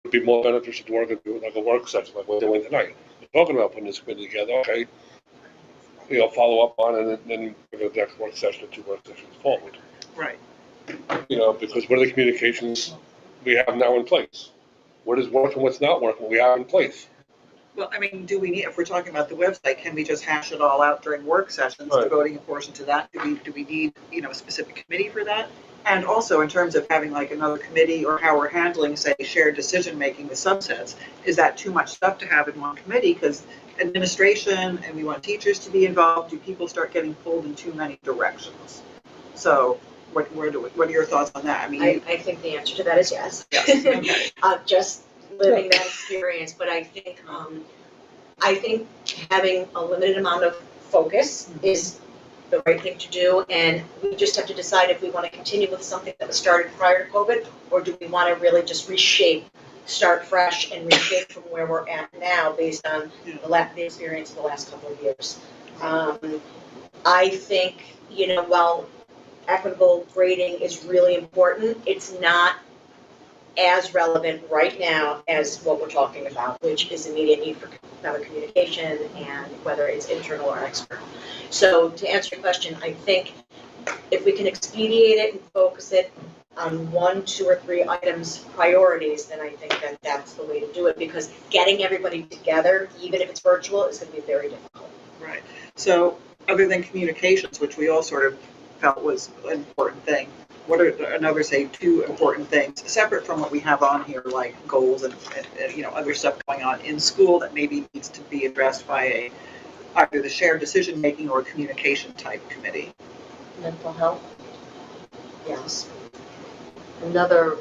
would be more beneficial to work and do like a work session like we're doing tonight. We're talking about putting this committee together, okay, follow up on it, and then give the next work session or 2 work sessions forward. Right. Because what are the communications we have now in place? What is working, what's not working, what we have in place? Well, I mean, do we need, if we're talking about the website, can we just hash it all out during work sessions, Right. devoting a portion to that? Do we need, a specific committee for that? And also in terms of having like another committee or how we're handling, say, shared decision-making with subsets, is that too much stuff to have in one committee? Because administration and we want teachers to be involved, do people start getting pulled in too many directions? So what are your thoughts on that? I mean, I think the answer to that is yes. Yes. Okay. Just living that experience, but I think having a limited amount of focus is the right thing to do, and we just have to decide if we want to continue with something that was started prior to COVID, or do we want to really just start fresh and reshape from where we're at now based on the experience of the last couple of years. I think, while equitable grading is really important, it's not as relevant right now as what we're talking about, which is immediate need for better communication and whether it's internal or external. So to answer your question, I think if we can expedite it and focus it on 1, 2, or 3 items priorities, then I think that that's the way to do it, because getting everybody together, even if it's virtual, is going to be very difficult. Right. So other than communications, which we all sort of felt was an important thing, what are another, say, 2 important things separate from what we have on here, like goals and other stuff going on in school that maybe needs to be addressed by either the shared decision making or communication type committee? Mental health. Yes. Another,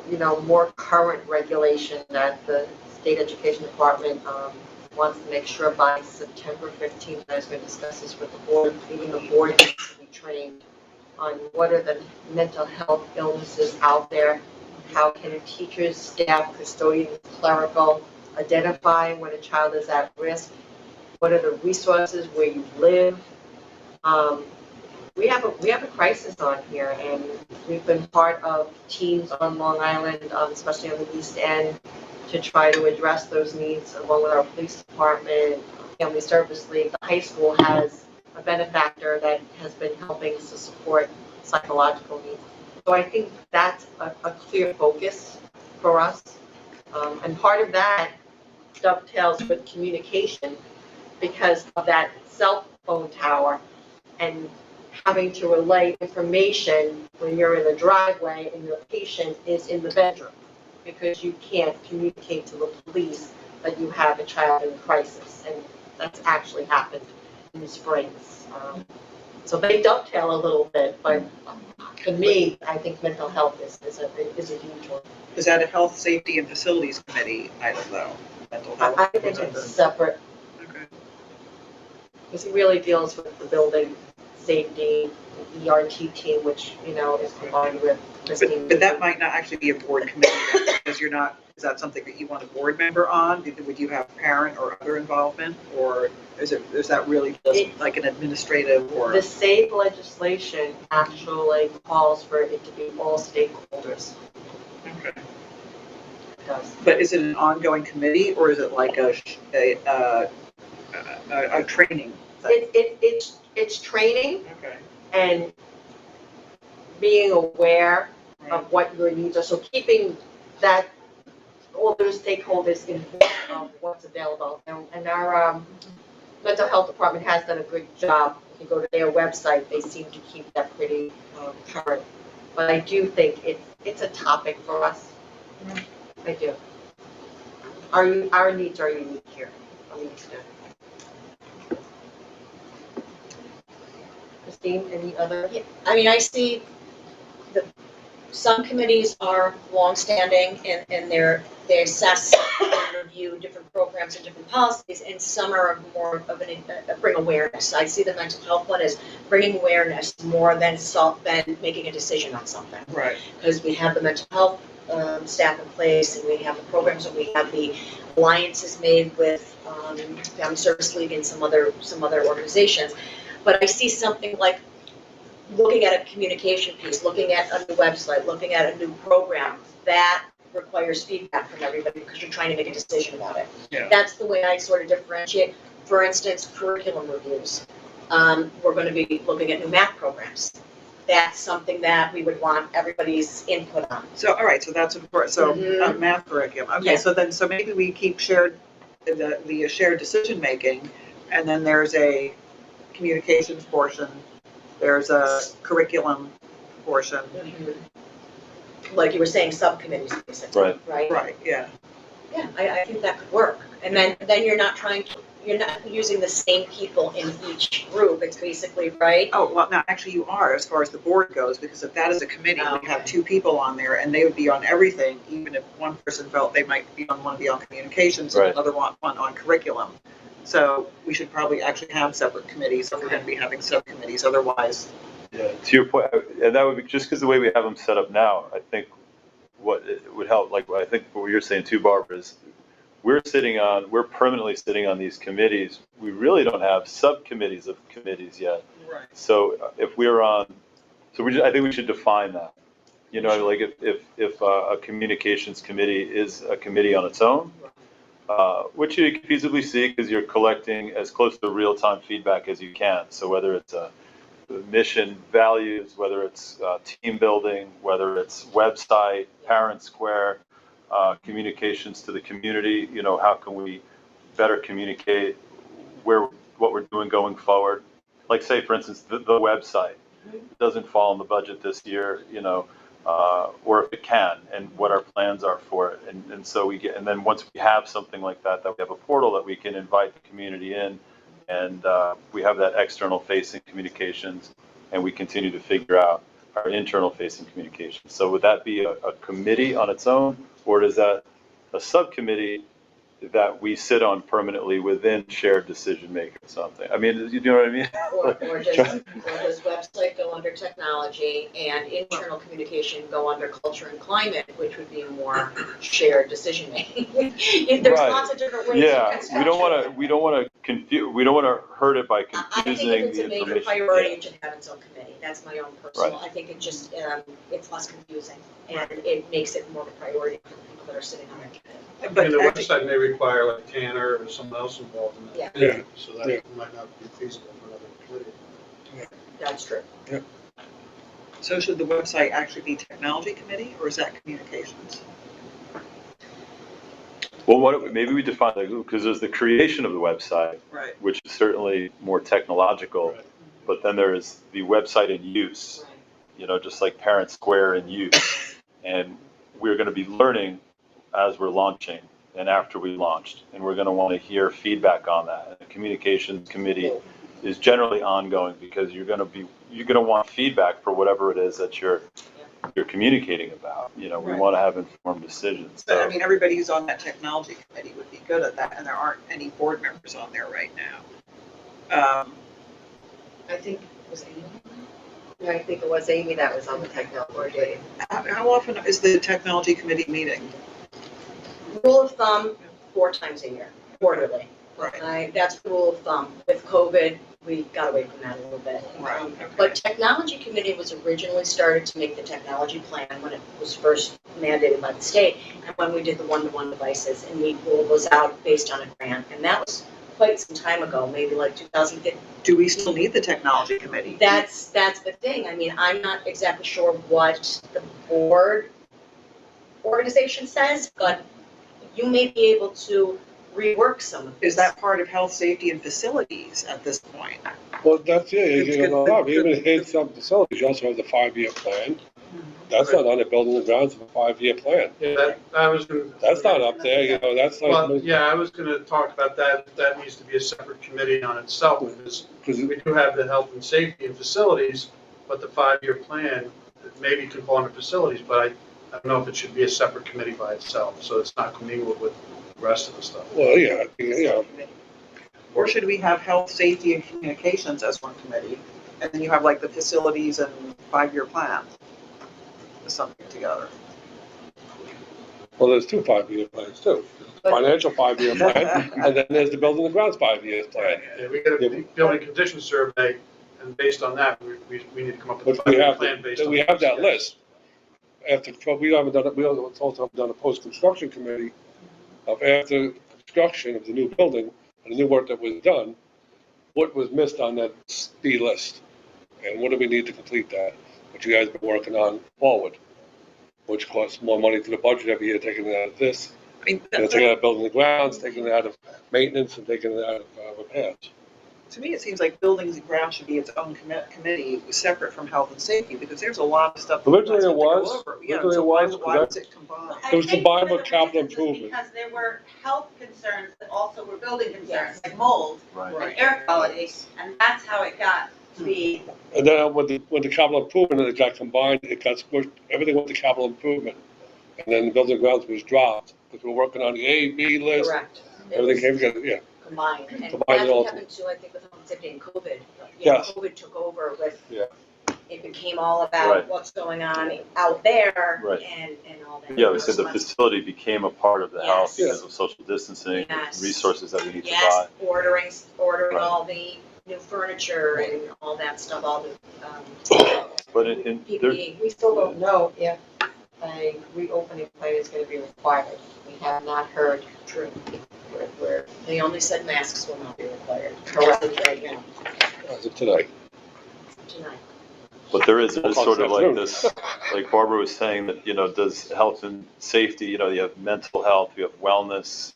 more current regulation that the State Education Department wants to make sure by September 15th, I was going to discuss this with the board, even the board needs to be trained on what are the mental health illnesses out there, how can teachers, staff, custodians, clerical identify when a child is at risk, what are the resources where you live. We have a crisis on here, and we've been part of teams on Long Island, especially on the East End, to try to address those needs along with our police department, Family Service League. The high school has a benefactor that has been helping to support psychological needs. So I think that's a clear focus for us. And part of that dovetails with communication because of that cell phone tower and having to relay information when you're in the driveway and your patient is in the bedroom, because you can't communicate to the police that you have a child in crisis. And that's actually happened in the springs. So they dovetail a little bit, but to me, I think mental health is a huge one. Is that a health, safety, and facilities committee item, though? Mental health? I think it's separate. Okay. Because it really deals with the building safety, the ERT team, which, is combined with Christine. But that might not actually be a board committee, then, because you're not, is that something that you want a board member on? Would you have parent or other involvement? Or is that really just like an administrative or? The state legislation actually calls for it to be all stakeholders. Okay. It does. But is it an ongoing committee, or is it like a training thing? It's training Okay. and being aware Right. of what your needs are. So keeping that, all those stakeholders informed of what's available. And our mental health department has done a good job. If you go to their website, they seem to keep that pretty current. But I do think it's a topic for us. I do. Our needs are unique here on the East End. Christine, any other? Yeah, I mean, I see some committees are longstanding and they assess and review different programs and different policies, and some are more of bring awareness. I see the mental health one as bringing awareness more than making a decision on something. Right. Because we have the mental health staff in place, and we have the programs, and we have the alliances made with Family Service League and some other organizations. But I see something like looking at a communication piece, looking at a new website, looking at a new program, that requires feedback from everybody because you're trying to make a decision about it. Yeah. That's the way I sort of differentiate. For instance, curriculum reviews. We're going to be looking at new math programs. That's something that we would want everybody's input on. So, all right, so that's important. So Mhm. math curriculum. Okay, Yeah. so maybe we keep the shared decision making, and then there's a communications portion, there's a curriculum portion. Like you were saying, subcommittees, basically, right? Right, yeah. Yeah, I think that could work. And then you're not using the same people in each group. It's basically, right? Oh, well, no, actually you are, as far as the board goes, because if that is a committee, we have two people on there, and they would be on everything, even if one person felt they might want to be on communications and Right. another one on curriculum. So we should probably actually have separate committees if we're going to be having subcommittees, otherwise. Yeah, to your point, and that would be, just because the way we have them set up now, I think what it would help, like, I think what you're saying too, Barbara, is we're permanently sitting on these committees. We really don't have subcommittees of committees yet. Right. So if we're on, I think we should define that. You know, like if a communications committee is a committee on its own, which you can feasibly see because you're collecting as close to real-time feedback as you can. So whether it's mission, values, whether it's team building, whether it's website, parent square, communications to the community, you know, how can we better communicate what we're doing going forward? Like say, for instance, the website doesn't fall in the budget this year, you know, or if it can, and what our plans are for it. And so and then once we have something like that we have a portal that we can invite the community in, and we have that external facing communications, and we continue to figure out our internal facing communications. So would that be a committee on its own, or is that a subcommittee that we sit on permanently within shared decision making or something? I mean, you know what I mean? Or does website go under technology and internal communication go under culture and climate, which would be more shared decision making? There's Right. lots of different ways you Yeah, can we structure don't want it. to we don't want to hurt it by I think confusing if it's the a major information. priority, Yeah. it should have its own committee. That's my own personal, I think it just, it's less confusing and it makes it more of a priority for the people that are sitting on it. But the actually, website may require like Tanner or someone else involved in that. Yeah. So that might not be feasible for another committee. That's true. so should the website actually be technology committee, or is that communications? Well, maybe we define because there's the creation of the website, Right. which is certainly more technological, Right. but then there's the website in use, you know, just like Parent Square in use. And we're going to be learning as we're launching and after we launched, and we're going to want to hear feedback on that. And the communications committee is generally ongoing because you're going to want feedback for whatever it is that you're communicating about. You know, we Right. want to have informed decisions. But I So, mean, everybody who's on that technology committee would be good at that, and there aren't any board members on there right now. I think, was Amy? Yeah, I think it was Amy that was on the technology. How often is the technology committee meeting? Rule of thumb, 4 times a year, quarterly. Right. That's the rule of thumb. With COVID, we got away from that a little bit. Right, okay. But technology committee was originally started to make the technology plan when it was first mandated by the state, and when we did the one-to-one devices, and we rolled those out based on a grant, and that was quite some time ago, maybe like 2015. Do we still need the technology committee? That's the thing. I mean, I'm not exactly sure what the board organization says, but you may be able to rework some of this. Is that part of health, safety, and facilities at this point? Well, that's, yeah, It's you know, good. even in some facilities, you also have the 5-year plan. That's not on the building and grounds of a 5-year plan. Yeah, I was gonna. That's not up there, you know, that's not. Well, yeah, I was gonna talk about that. That needs to be a separate committee on itself, because Because we do have the health and safety and facilities, but the 5-year plan, maybe could fall under facilities, but I don't know if it should be a separate committee by itself, so it's not commingled with the rest of the stuff. well, yeah, you know, Or should we have health, safety, and communications as one committee? And then you have like the facilities and 5-year plan, or something together. well, there's 2 5-year plans too. Financial 5-year plan, and then there's the building and grounds 5-year plan. Yeah, we got a building condition survey, and based on that, we need to come up with a But we 5-year have, plan based on. we have that those. list. after, we also haven't done a post-construction committee of after construction of the new building and the new work that was done, what was missed on that B list? And what do we need to complete that? What you guys have been working on forward, which costs more money to the budget every year, taking it out of this, I mean, taking it out of building the grounds, taking it out of maintenance, and taking it out of repairs. to me, it seems like buildings and grounds should be its own committee, separate from health and safety, because there's a lot of stuff. that Originally we it have to go was. over. Yeah, Originally so it why was, was it combined? It was combined with capital I think one of the improvement. reasons is because there were health concerns that also were building concerns, like mold Right. and air quality, and that's how it got to be. And then when the capital improvement, it got combined, it got squished, everything went to capital improvement. And then the building and grounds was dropped, because we're working on the A, B list, Correct. It everything was came together, yeah. combined, and Combined that's it all. what happened too, I think, with home safety and COVID. You know, Yes. COVID took over with, Yeah. it became all about Right. what's going on out there Right. and all that. Yeah, we said the facility became a part of the house Yes. because of social distancing, Yes. resources that we need to buy. Yes, ordering Right. all the new furniture and all that stuff, all the, But in there, PPE. We still don't know if a reopening plan is gonna be required. We have not heard. True. They only said masks will not be required. Correct. Right now, As of today. tonight. but there is Well, sort of like afternoon. this, like Barbara was saying, that, does health and safety, you have mental health, you have wellness,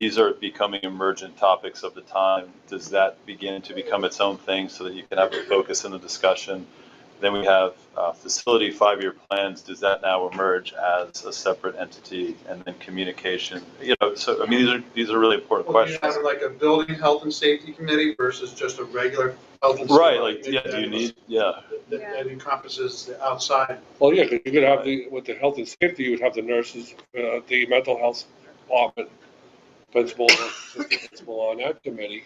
these are becoming emergent topics of the time. Does that begin to become its own thing so that you can have a focus in the discussion? Then we have facility 5-year plans. Does that now emerge as a separate entity? And then communication, so, I mean, these are really important Well, you questions. have like a building health and safety committee versus just a regular health and safety. Right, like, do you need, That encompasses the outside. Well, yeah, because you could have with the health and safety, you would have the nurses, the mental health department, principal, assistant principal on that committee.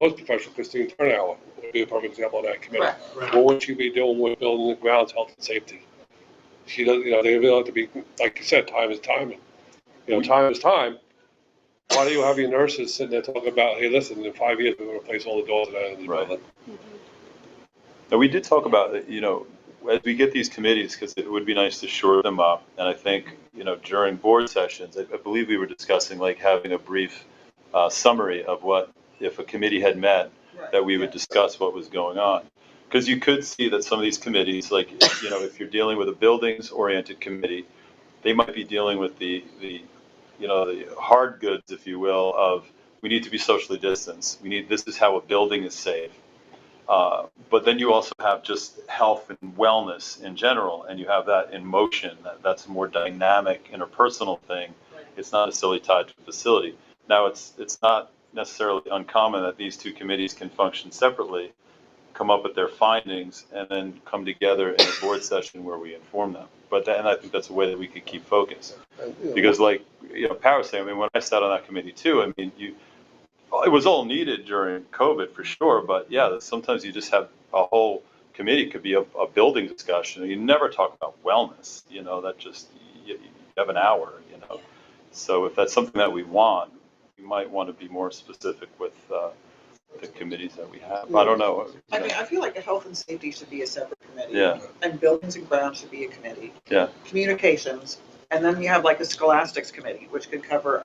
Post-professional Christine Turnauer would be a perfect example of that committee. Right. What would she be doing with building the grounds, health and safety? She doesn't, they really have to be, like you said, time is time. Time is time. Why do you have your nurses sitting there talking about, hey, listen, in 5 years, we're going to replace all the doors in that Right. building? Now, we did talk about, as we get these committees, because it would be nice to shore them up. And I think, during board sessions, I believe we were discussing like having a brief summary of what, if a committee had met, that we would discuss what was going on. Because you could see that some of these committees, like, if you're dealing with a buildings-oriented committee, they might be dealing with the hard goods, if you will, of we need to be socially distanced. This is how a building is safe. But then you also have just health and wellness in general, and you have that in motion. That's a more dynamic, interpersonal thing. It's not necessarily tied to a facility. Now, it's not necessarily uncommon that these two committees can function separately, come up with their findings, and then come together in a board session where we inform them. And I think that's a way that we could keep focus. Because like, Pat was saying, I mean, when I sat on that committee too, I mean, it was all needed during COVID for sure, but yeah, sometimes you just have a whole committee, could be a building discussion. You never talk about wellness, that just, you have an hour, So if that's something that we want, we might want to be more specific with the committees that we have. I don't know. I mean, I feel like the health and safety should be a separate committee. Yeah. And buildings and grounds should be a committee. Yeah. Communications, and then you have like a scholastics committee, which could cover,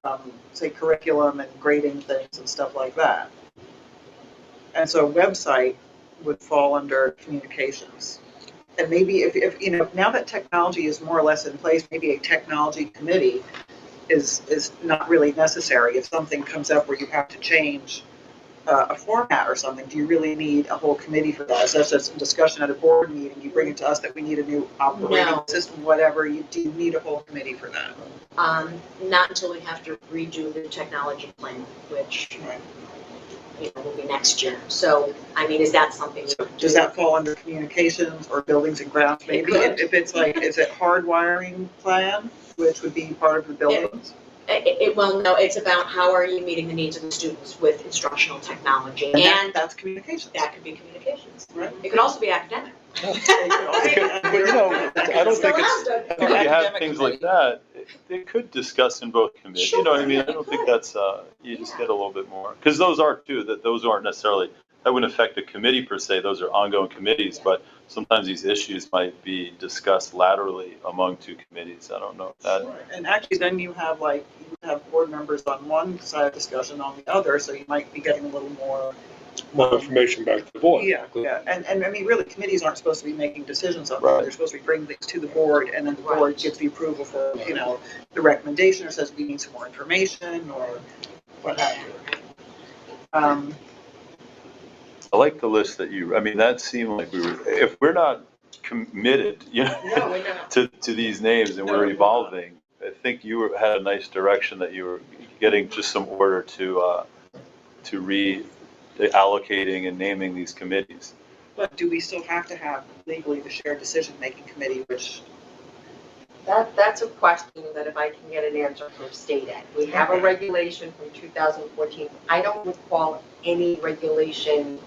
say, curriculum and grading things and stuff like that. And so website would fall under communications. And maybe if now that technology is more or less in place, maybe a technology committee is not really necessary. If something comes up where you have to change a format or something, do you really need a whole committee for that? So that's just a discussion at a board meeting, you bring it to us that we need a new operating No. system, whatever, do you need a whole committee for that? Not until we have to redo the technology plan, which, will be next year. So, I mean, is that something? we would Does do? that fall under communications or buildings and grounds maybe? could. If it's like, is it hardwiring plan, which would be part of the buildings? Well, no, it's about how are you meeting the needs of the students with instructional technology, and That's communications. that could be communications. Right. It could also be academic. But, I don't think I think when you have Academic things committee. like that, they could discuss in both committees. You know what I mean? I don't think that's, you just get a little bit more. Because those aren't necessarily that wouldn't affect the committee per se, those are ongoing committees, but sometimes these issues might be discussed laterally among two committees. I don't know if that. And actually, then you have board members on one side of discussion, on the other, so you might be getting a little more. More information back to the board. Yeah, and I mean, really, committees aren't supposed to be making decisions on that. Right. They're supposed to be bringing things to the board, and then the board gives the approval for, the recommendation, or says we need some more information, or what have you. I like the list that I mean, that seemed like if we're not committed, No, we're not. to these names and No, we're we're not. evolving, I think you had a nice direction that you were getting just some order to allocating and naming these committees. But do we still have to have legally the shared decision-making committee, which, That's a question that if I can get an answer from state ed. We have a regulation from 2014. I don't recall any regulation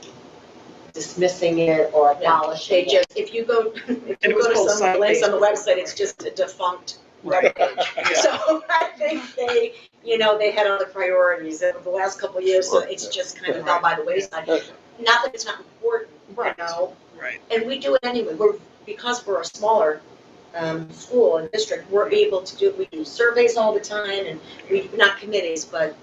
dismissing it or abolishing They it. just, if you go it was to called some links on the site-based. website, it's just a defunct Right. webpage. So I think they had other priorities over the last couple of years, so it's just kind of fell by the wayside. Not that it's not important, Right. Right. and we do it anyway. Because we're a smaller school and district, we're able to we do surveys all the time, and not committees, but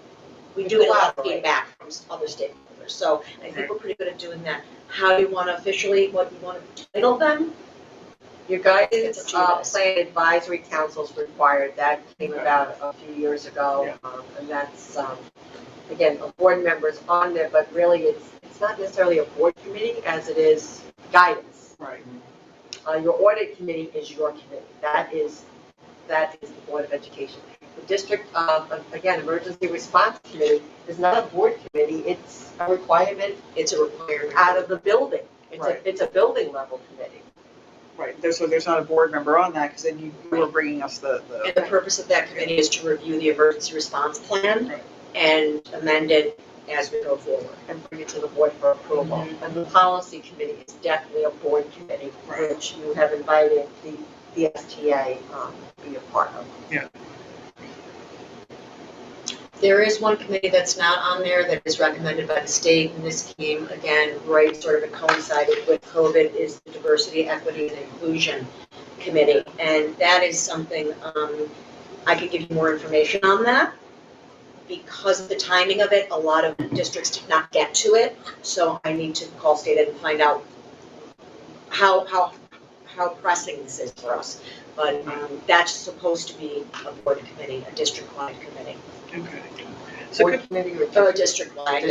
we do a lot of feedback from other stakeholders. So I think we're pretty good at doing that. How you want to officially, what you want to title them? Your guidance It's up to you guys. plan advisory councils required, that came about a few years ago. And that's, again, a board member's on there, but really it's not necessarily a board committee as it is guidance. Right. Your audit committee is your committee. That is the Board of Education. The district, again, emergency response committee is not a board committee. It's a requirement It's a requirement. out of the building. Right. It's a building level committee. Right, so there's not a board member on that, because then you were bringing us And the purpose of that committee is to review the emergency response plan Right. and amend it as we go forward. And bring it to the board for approval. And the policy committee is definitely a board committee, Right. which you have invited the STA to be a part of. There is one committee that's not on there that is recommended by the state, and this came, again, right, sort of it coincided with COVID, is the Diversity, Equity, and Inclusion Committee. And that is something, I could give you more information on that. Because of the timing of it, a lot of districts did not get to it, so I need to call state ed and find out how pressing this is for us. But that's supposed to be a board committee, a district-wide committee. Okay. So Board could, committee Or district-wide,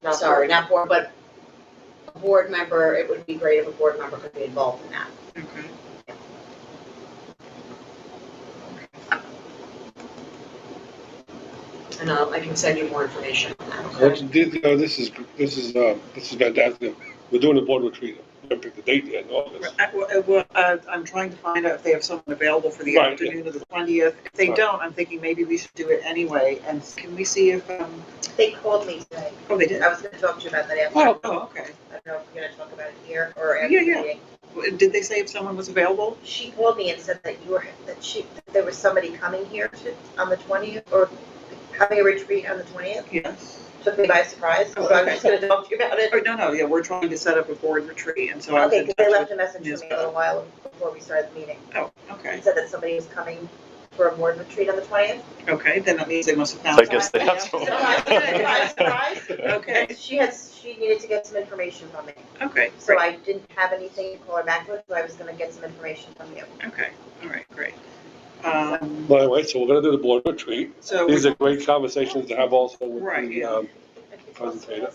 not board, but a board member, it would be great if a board member could be involved in that. okay. And I can send you more information on that, okay? This is fantastic. We're doing a board retreat. We haven't picked the date yet in August. I'm trying to find out if they have someone available for the Right, afternoon of the 20th. If they Right. don't, I'm thinking maybe we should do it anyway, and can we see if, They called me today. oh, they did? I was gonna talk to you about that after. Oh, okay. I don't know if we're gonna talk about it here or after Yeah, the yeah. meeting. Did they say if someone was available? She called me and said that there was somebody coming here on the 20th, or having a retreat on the 20th. Yes. Took me by surprise, so I was just gonna talk to you about it. Oh, no, yeah, we're trying to set up a board retreat, and so I was Okay, in because they touch left with a message for me a little while before we started the meeting. Oh, okay, It said that somebody was coming for a board retreat on the 20th. okay, then that means they must have I found guess someone. that's Surprise, surprise. Okay, She needed to get some information from me, okay, so great, I didn't have anything to call her back with, so I was gonna get some information from you. okay, all right, great. By the way, so we're gonna do the board retreat. So, These are great conversations to have also with Right, the, yeah. presentator.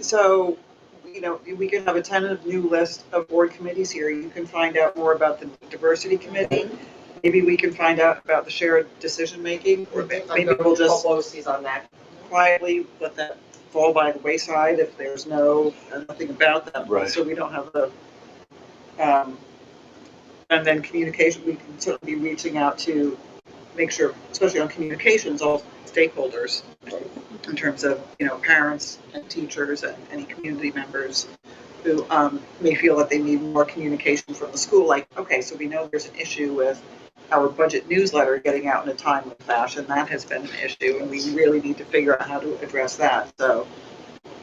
so, we could have a tentative new list of board committees here. You can find out more about the diversity committee. Maybe we can find out about the shared decision-making, or maybe we'll just Policies on that. quietly let that fall by the wayside if there's nothing about that. Right. So we don't have the, and then communication, we can certainly be reaching out to make sure, especially on communications, all stakeholders in terms of, parents and teachers and any community members who may feel that they need more communication from the school. Like, okay, so we know there's an issue with our budget newsletter getting out in a timely fashion. That has been an issue, and we really need to figure out how to address that. So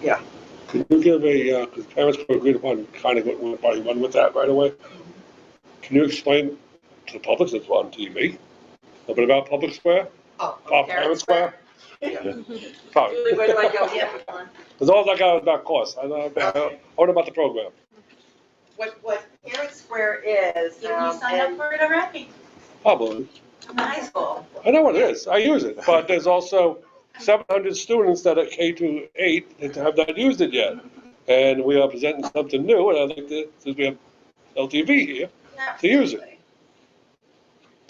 Can you give a, because parents were agreed upon kind of what party won with that right away. Can you explain to the public, since we're on TV, a bit about Public Square? About Parent Square? Sorry. Julie, where do I go? Yeah. Because all I got was about cost. I know about the program. What Parent Square is, Did you sign up for it already? Probably. From the high school? I know what it is. I use it. But there's also 700 students that are K-8 that have not used it yet. And we are presenting something new, and I'd like to, since we have LTV here, to use it.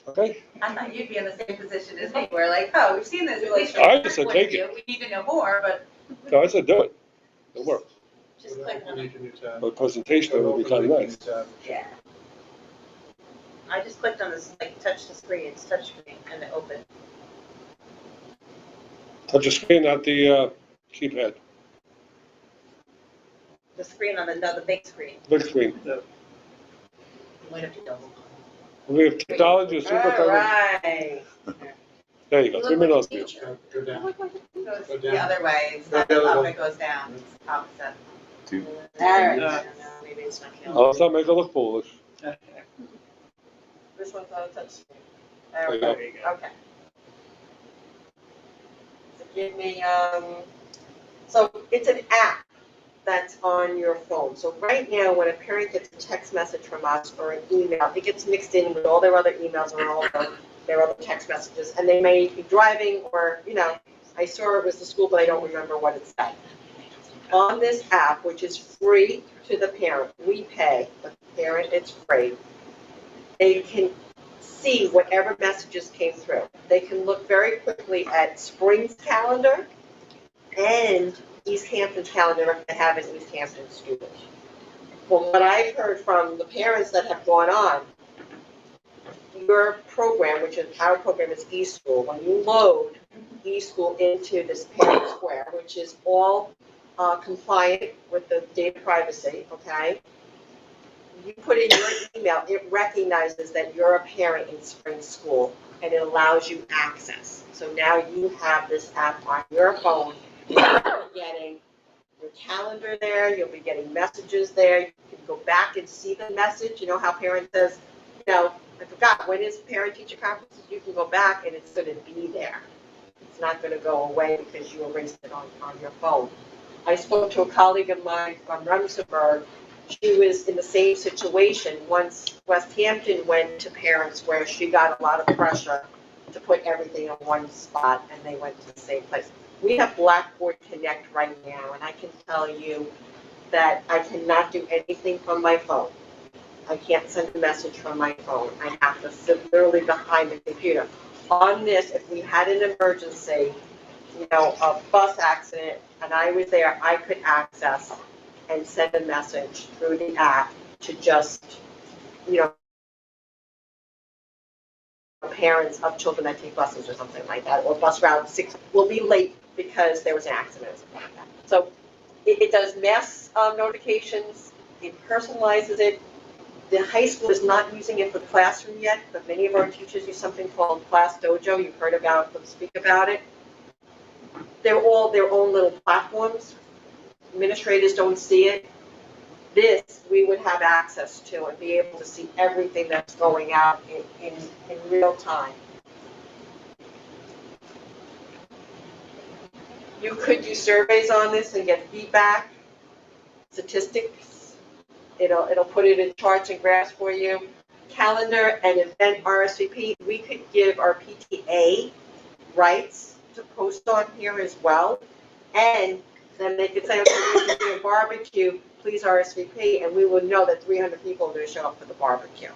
Okay? I thought you'd be in the same position as me, where like, oh, we've seen this. I just said take it. We need to know more, but. So I said do it. It'll work. Just click on it. Make a new tab. But presentation it would be kind of nice. Yeah. I just clicked on this, like, touch the screen, it's touch screen, and it opened. Touch the screen, not the keypad. The screen on the big screen. Big screen. You might have to double. We have technology, a super All right. There you go, 3 minutes. Go down. Goes the other way, it's not Go the the other up, way. it goes down, it's opposite. All right. Yeah. Maybe it's not counting. Oh, let's not make it look foolish. This one's on a touch screen. There you go. Okay. So give me, so it's an app that's on your phone. So right now, when a parent gets a text message from us or an email, it gets mixed in with all their other emails and all their other text messages, and they may be driving or, I saw it was the school, but I don't remember what it said. On this app, which is free to the parent, we pay, but the parent, it's free. They can see whatever messages came through. They can look very quickly at spring's calendar and East Hampton's calendar if they have an East Hampton student. Well, what I've heard from the parents that have gone on, your program, which is our program, is eSchool. When you load eSchool into this Parent Square, which is all compliant with the data privacy, okay? You put in your email, it recognizes that you're a parent in spring school, and it allows you access. So now you have this app on your phone. You'll be getting your calendar there, you'll be getting messages there. You can go back and see the message. You know how parent says, I forgot, when is parent-teacher conferences? You can go back and it's going to be there. It's not going to go away because you erased it on your phone. I spoke to a colleague of mine from Rsvp. She was in the same situation once West Hampton went to parents where she got a lot of pressure to put everything in one spot, and they went to the same place. We have Blackboard Connect right now, and I can tell you that I cannot do anything from my phone. I can't send a message from my phone. I have to sit literally behind the computer. On this, if we had an emergency, a bus accident, and I was there, I could access and send a message through the app to just, parents of children that take buses or something like that, or bus route 6 will be late because there was an accident or something like that. So it does mass notifications, it personalizes it. The high school is not using it for the classroom yet, but many of our teachers use something called Class Dojo. You've heard about them speak about it. They're all their own little platforms. Administrators don't see it. This we would have access to and be able to see everything that's going out in real time. You could do surveys on this and get feedback, statistics. It'll put it in charts and graphs for you. Calendar and event RSVP. We could give our PTA rights to post on here as well. And then they could say, okay, we're going to do a barbecue, please RSVP, and we would know that 300 people are going to show up for the barbecue.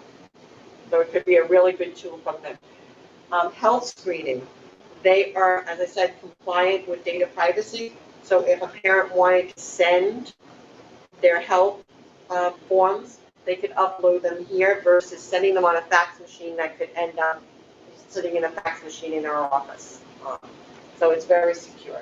So it could be a really good tool from them. Health screening. They are, as I said, compliant with data privacy. So if a parent wanted to send their health forms, they could upload them here versus sending them on a fax machine that could end up sitting in a fax machine in our office. So it's very secure.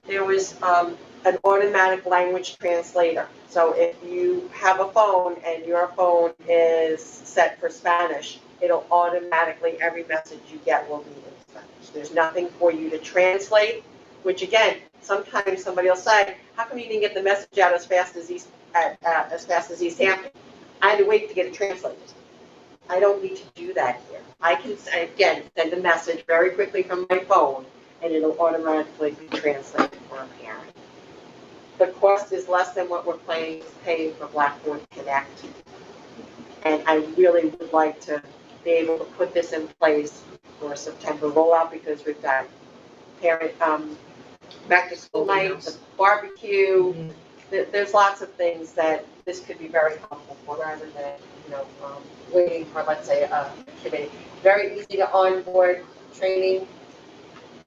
There was an automatic language translator. So if you have a phone and your phone is set for Spanish, it'll automatically, every message you get will be in Spanish. There's nothing for you to translate, which again, sometimes somebody will say, how come you didn't get the message out as fast as East Hampton? I had to wait to get it translated. I don't need to do that here. I can, again, send a message very quickly from my phone, and it'll automatically be translated for a parent. The cost is less than what we're paying for Blackboard Connect. And I really would like to be able to put this in place for a September rollout, because we've got parent, back to school night, the barbecue. There's lots of things that this could be very helpful for, rather than, waiting for, let's say, a committee. Very easy to onboard. Training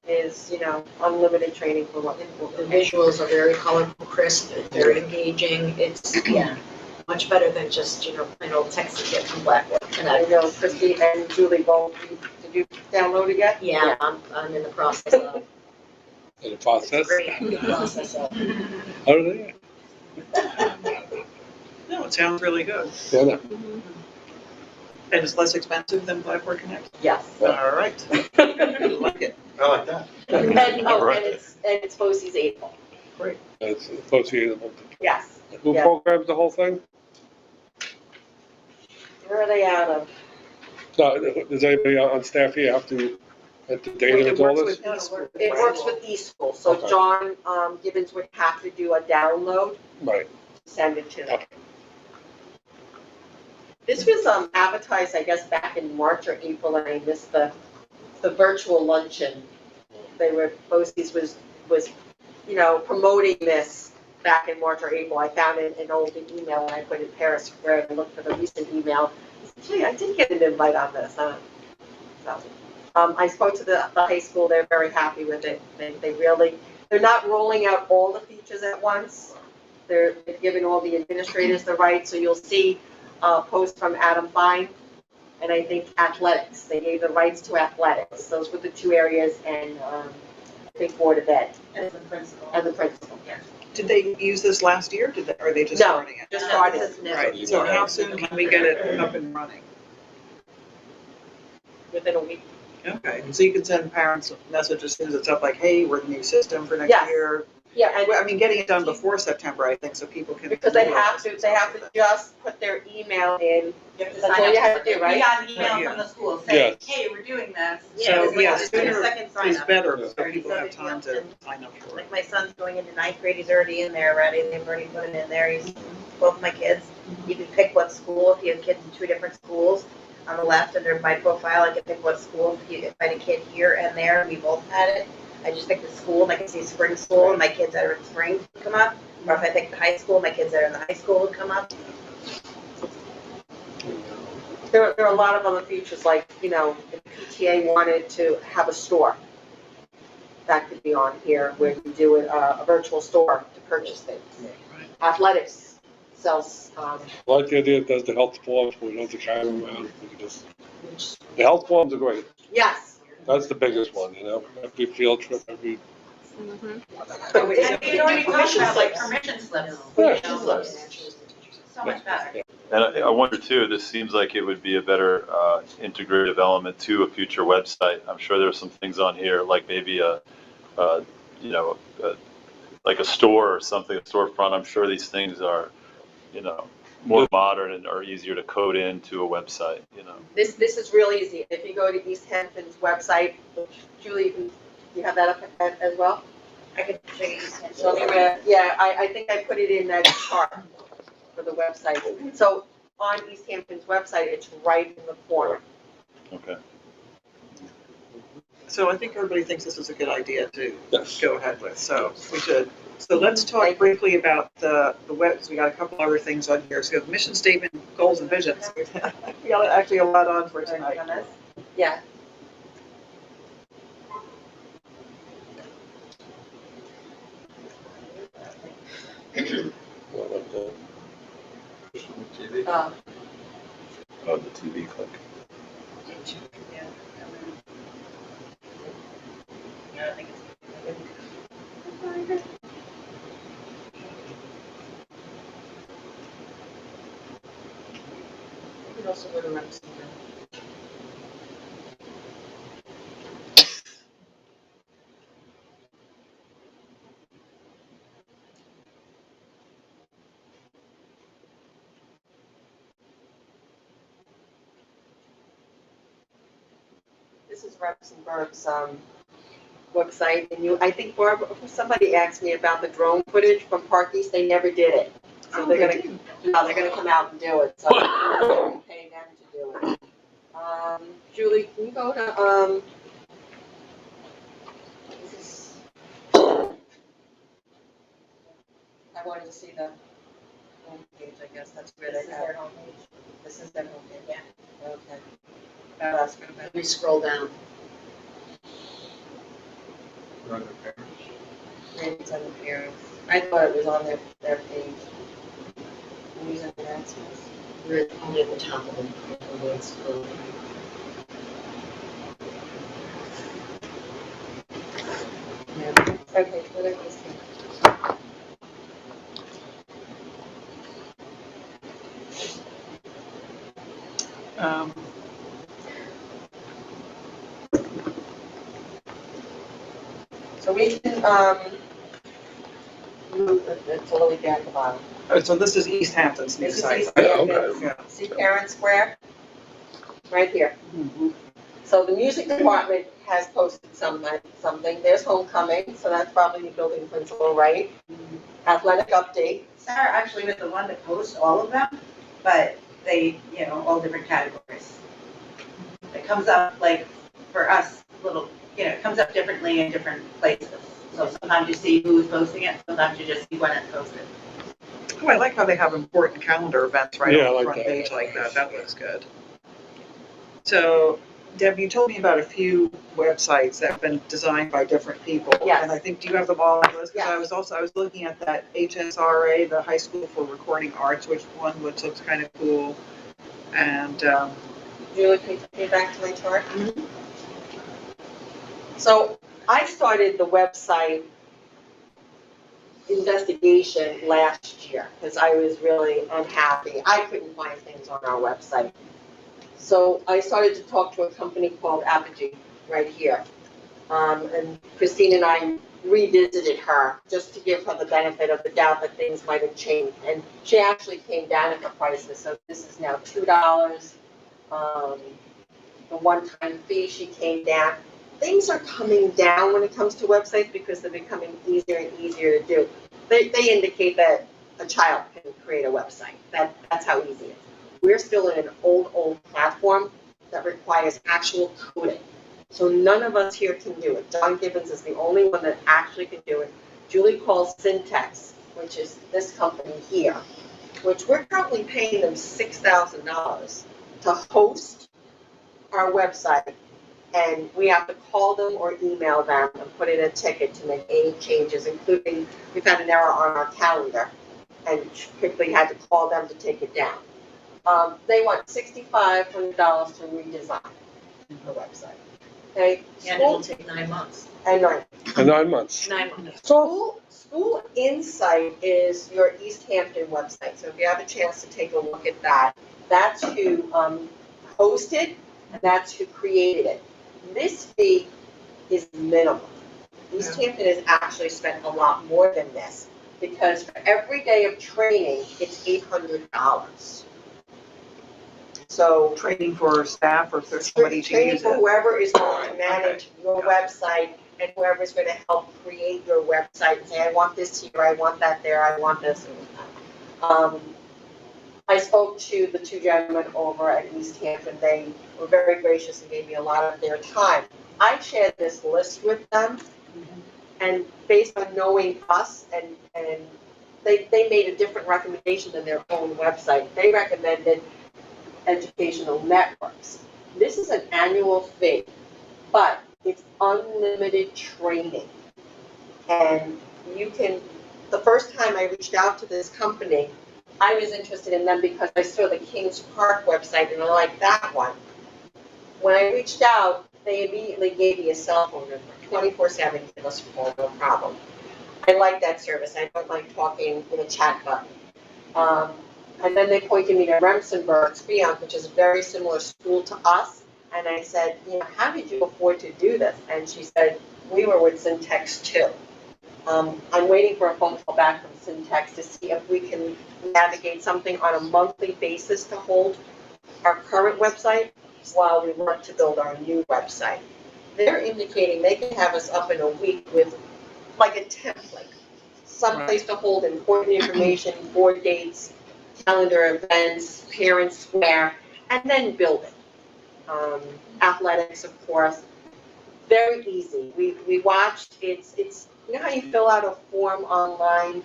is, unlimited training for what. The visuals are very colorful, crisp, very engaging. It's, much better than just, plain old text you get from Blackboard. And I know Christy and Julie both, did you download it yet? Yeah, I'm in the process of. In the process? In the process of. How do they? No, it sounds really good. Yeah, no. And it's less expensive than Blackboard Connect? Yes. All right. I like it. I like that. And it's BOCES April. It's associated with. Yes. Who Yeah. programs the whole thing? Where are they out of? No, does anybody on staff here have to enter data It with all works this? with eSchool. It works with eSchool, so Okay. John Gibbons would have to do a download, Right. send it to them. Okay. This was advertised, I guess, back in March or April, and I missed the virtual luncheon. BOCES was promoting this back in March or April. I found an old email, and I put in Paris Square and looked for the recent email. I said, gee, I did get an invite on this, huh? So, I spoke to the high school. They're very happy with it. They're not rolling out all the features at once. They're giving all the administrators the right, so you'll see a post from Adam Fine, and I think athletics. They gave the rights to athletics. Those were the two areas, and I think Board of Ed. And the principal. And the principal. Did they use this last year? Or are they just No, starting it? just started. Right, so how soon can we get it up and running? Within a week. Okay, so you can send parents a message as soon as it's up, like, hey, we're the new system for next Yes. year. Yeah, and Well, I mean, getting it done before September, I think, so people can. because they have to just put their email in. You have to That's sign all up you have for to it. do, right? We got an email from the school saying, Yes. hey, we're doing this. So, it's like yeah, a sooner second sign is up. better, Yeah. so people have time to sign up for it. Like my son's going into ninth grade, he's already in there already, they've already put it in there, he's, both my kids. You can pick what school, if you have kids in two different schools, on the left under my profile, I can pick what school, if I had a kid here and there, we both had it. I just pick the school, and I can see spring school, and my kids that are in spring would come up. Or if I pick the high school, my kids that are in the high school would come up. There are a lot of other features, like, if PTA wanted to have a store, that could be on here, where you do a virtual store to purchase things. Athletics sells, I like the idea it does the health forms, we don't have to carry them around, we can just, the health forms are great, yes. that's the biggest one, every field trip, every. And we already talked about like permission slips, Yeah. so much better. And I wonder too, this seems like it would be a better integrative element to a future website. I'm sure there's some things on here, like maybe like a store or something, a storefront. I'm sure these things are, more modern and are easier to code into a website, This is real easy. If you go to East Hampton's website, Julie, you have that up as well? I could show you. So, yeah, I think I put it in that chart for the website. So on East Hampton's website, it's right in the corner. Okay. So I think everybody thinks this is a good idea to Yes. go ahead with, so we should. So let's talk briefly about the web, so we got a couple other things on here. So we have mission statement, goals and visions. We got actually a lot on for tonight. Yeah. Oh, the TV click. Yeah, I think it's. You can also go to representative. Mrs. Repsenberg's website, and I think Barbara, somebody asked me about the drone footage from Park East, they never did it. So they're gonna come out and do it, so we're paying them to do it. Julie, can you go to, this is, I wanted to see the homepage, I guess, that's where This they is have. their homepage. This is their homepage, Yeah. okay. That's good. Let me scroll down. Ratings and appearance. I thought it was on their page. News and announcements. We're only at the top of the word scroll. Yeah. Okay, whatever this is. So we can, move it's all the way down at the bottom. So this is East Hampton's new This is site. East Yeah, Hampton. okay. Yeah. See Parent Square? Right here. Mm-hmm. So the music department has posted something. There's homecoming, so that's probably the building principal, right? Athletic update. Sarah actually was the one that posts all of them, but they, all different categories. It comes up like, for us, it comes up differently in different places. So sometimes you see who's posting it, sometimes you just see when it's posted. Oh, I like how they have important calendar events right Yeah, I on the like front that. page like that. That looks good. So, Deb, you told me about a few websites that have been designed by different people. Yes. And I think, do you have them all on the list? 'Cause Yes. I was looking at that HSRA, the High School for Recording Arts, which looks kind of cool. And, Julie, can you take me back to my chart? So I started the website investigation last year because I was really unhappy. I couldn't find things on our website. So I started to talk to a company called Apogee right here. And Christine and I revisited her just to give her the benefit of the doubt that things might have changed. And she actually came down in the prices. So this is now $2. The one-time fee, she came down. Things are coming down when it comes to websites because they're becoming easier and easier to do. They indicate that a child can create a website. That's how easy it is. We're still in an old platform that requires actual coding. So none of us here can do it. John Gibbons is the only one that actually can do it. Julie calls Syntax, which is this company here, which we're currently paying them $6,000 to host our website, and we have to call them or email them and put in a ticket to make any changes, including we've had an error on our calendar and quickly had to call them to take it down. They want $6,500 to redesign the website. Okay, And it'll take 9 months. and nine. For 9 months. 9 months. School Insight is your East Hampton website, so if you have a chance to take a look at that, that's who hosted and that's who created it. This fee is minimal. East Hampton has actually spent a lot more than this because for every day of training, it's $800. So training for staff or for somebody to training use for it. whoever is going to manage your website and whoever's going to help create your website and say, I want this here, I want that there, I want this. I spoke to the two gentlemen over at East Hampton. They were very gracious and gave me a lot of their time. I shared this list with them, and based on knowing us, and they made a different recommendation than their own website. They recommended educational networks. This is an annual fee, but it's unlimited training. And you can, the first time I reached out to this company, I was interested in them because I saw the Kings Park website and I liked that one. When I reached out, they immediately gave me a cell phone number, 24/7, give us a call, no problem. I like that service. I don't like talking with a chat button. And then they pointed me to Remsenberg's Beyond, which is a very similar school to us. And I said, how did you afford to do this? And she said, we were with Syntax too. I'm waiting for a phone call back from Syntax to see if we can navigate something on a monthly basis to hold our current website. while we work to build our new website. They're indicating they can have us up in a week with like a template, someplace to hold important information, board dates, calendar events, parent square, and then build it. Athletics, of course, very easy. We watched, it's, you know how you fill out a form online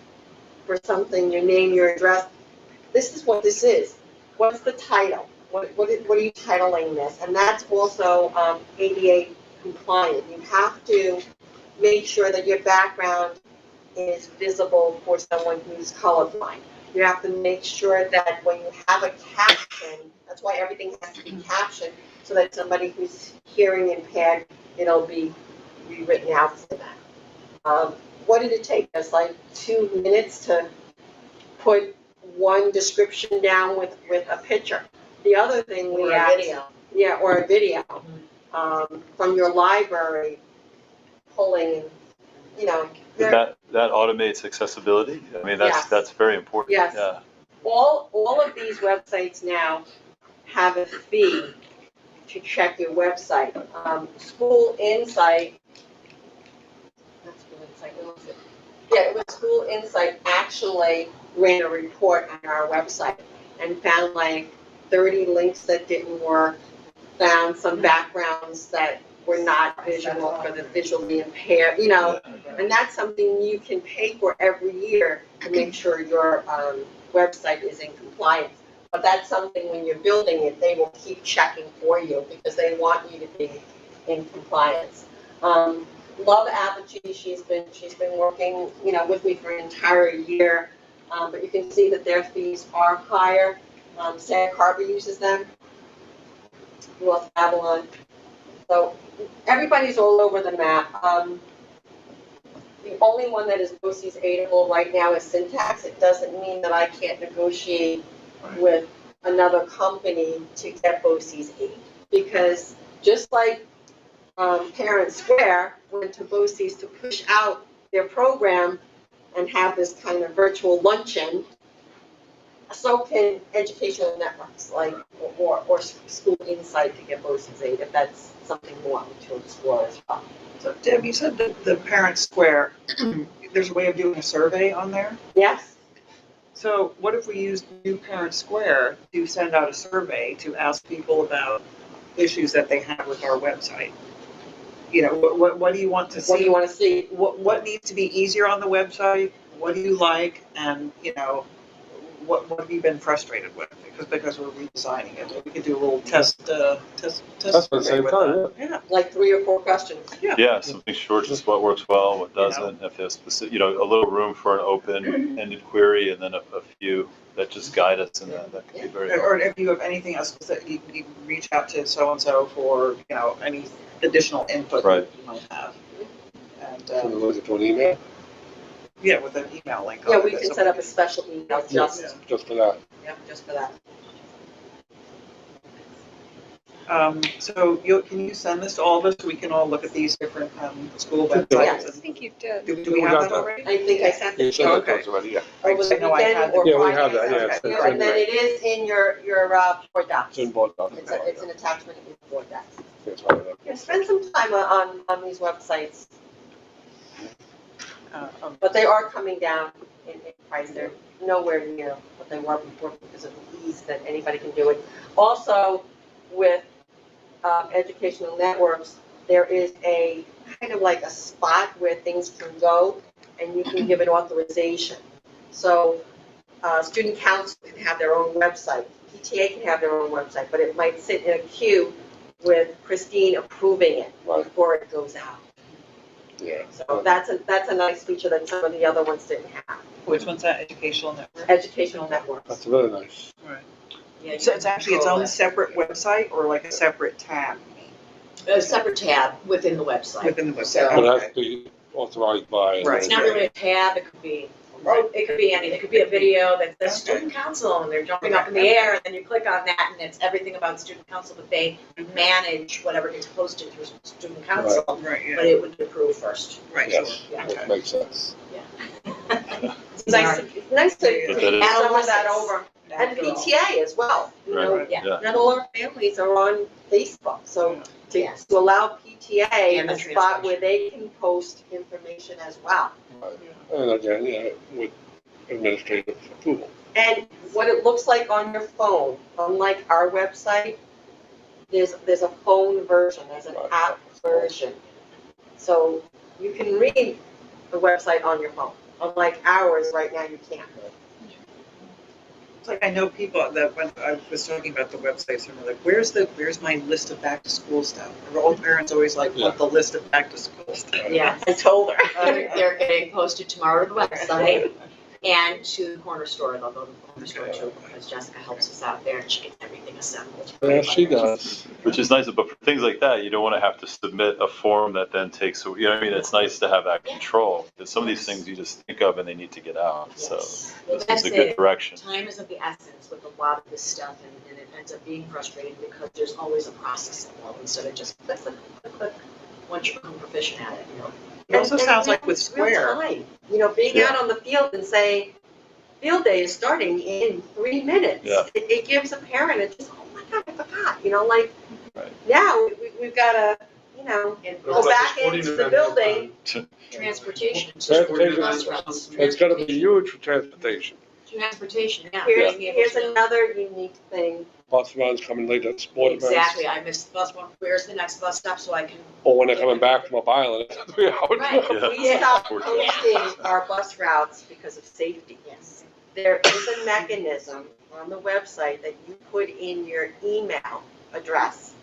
for something, your name, your address? This is what this is. What's the title? What are you titling this? And that's also ADA compliant. You have to make sure that your background is visible for someone who's colorblind. You have to make sure that when you have a caption, that's why everything has to be captioned, so that somebody who's hearing impaired, it'll be rewritten out for them. What did it take us? Like 2 minutes to put one description down with a picture. The other thing we asked, yeah, or a video from your library, pulling, you know. That automates accessibility. I mean, Yes. that's very important. Yes. Yeah. All of these websites now have a fee to check your website. School Insight, not School Insight, what was it? Yeah, it was School Insight actually ran a report on our website and found like 30 links that didn't work, found some backgrounds that were not visual for the visually impaired, you know, and that's something you can pay for every year to make sure your website is in compliance. But that's something when you're building it, they will keep checking for you because they want you to be in compliance. Love Apogee, she's been working, you know, with me for an entire year, but you can see that their fees are higher. Santa Carver uses them, North Babylon. So everybody's all over the map. The only one that is BOCES aidable right now is Syntax. It doesn't mean that I can't negotiate with another company to get BOCES aid. Because just like Parent Square went to BOCES to push out their program and have this kind of virtual luncheon, so can educational networks like or School Insight to get BOCES aid if that's something we want to explore as well. So Deb, you said that the Parent Square, there's a way of doing a survey on there? Yes. So what if we use New Parent Square to send out a survey to ask people about issues that they have with our website? You know, what do you want to see? What do you want to see? What needs to be easier on the website? What do you like? And, you know, what have you been frustrated with? Because we're redesigning it. We could do a little test That's at the same time, yeah. Yeah. Like 3 or 4 questions. Yeah, something short, just what works well, what doesn't, if there's specific, you know, a little room for an open-ended query, and then a few that just guide us, and that can be very helpful. Or if you have anything else that you can reach out to so-and-so for, you know, any additional input Right. that you might have. And, Send a link to an email, yeah, with an email link. Yeah, on we it, can so set up a special email just just for that. just for that. So can you send this to all of us so we can all look at these different school Yes. websites? I think you did. Do we have that already? I think I sent You it sent it Okay. to us already, yeah. over the I know I weekend had or Yeah, we Friday. have that, yeah, Okay. it's in And then it is in your board docs. It's in board docs. It's an attachment in your board docs. That's right. Yeah, spend some time on these websites, but they are coming down in price. They're nowhere near what they were before because of the ease that anybody can do it. Also, with educational networks, there is a kind of like a spot where things can go and you can give it authorization. So student council can have their own website, PTA can have their own website, but it might sit in a queue with Christine approving it before it goes out. Yeah. So that's a nice feature that some of the other ones didn't have. Which one's that, educational network? Educational networks. That's really nice. Yeah, So it's actually its own separate website or like a separate tab a separate tab within the website. within the So- website? But it has Okay. to be authorized by. Right. It's not really a tab, it could be anything. It could be a video that says student council and they're jumping up in the air and then you click on that and it's everything about student council, but they manage whatever gets posted through student council, Right, yeah. but it would approve first. Right, Yes. sure. Yeah. That makes sense. It's nice to But that is- add some of that over. And PTA as well, you know, Right, yeah. not all our families are on Facebook, so to allow PTA And the a spot where they can post information as well. And again, yeah, with administrative approval. And what it looks like on your phone, unlike our website, there's a phone version, there's an app version. So you can read the website on your phone, unlike ours, right now you can't. It's like, I know people that when I was talking about the websites, and they're like, where's my list of back to school stuff? And all parents always like, want the list of back to school stuff. Yeah. I told her. They're getting posted tomorrow to the website and to the corner store. They'll go to the corner store too, because Jessica helps us out there and she gets everything assembled. Yeah, she does. Which is nice, but for things like that, you don't want to have to submit a form that then takes, you know what I mean? It's nice to have that control, because some of these things you just think of and they need to get out, so Well, this that's is a good it. direction. Time is of the essence with a lot of this stuff, and it ends up being frustrating because there's always a process involved instead of just click, click, click, click, once you become proficient at it, you know. It also sounds like with real Square. time. You know, being out on the field and saying, field day is starting in 3 minutes. Yeah. It gives a parent a just, oh my God, I forgot, you know, like, Right. now we've got to, you know, And go back into the building. transportation, Transportation, bus routes. it's gonna be huge for transportation. Transportation, yeah. Here's another unique thing. Bus runs coming late at sport events. Exactly, I missed the bus one, where's the next bus stop so I can, Or when they're coming back from up island, it's 3 hours. Right. Yeah. We stopped Unfortunately. posting our bus routes because of safety. yes. There is a mechanism on the website that you put in your email address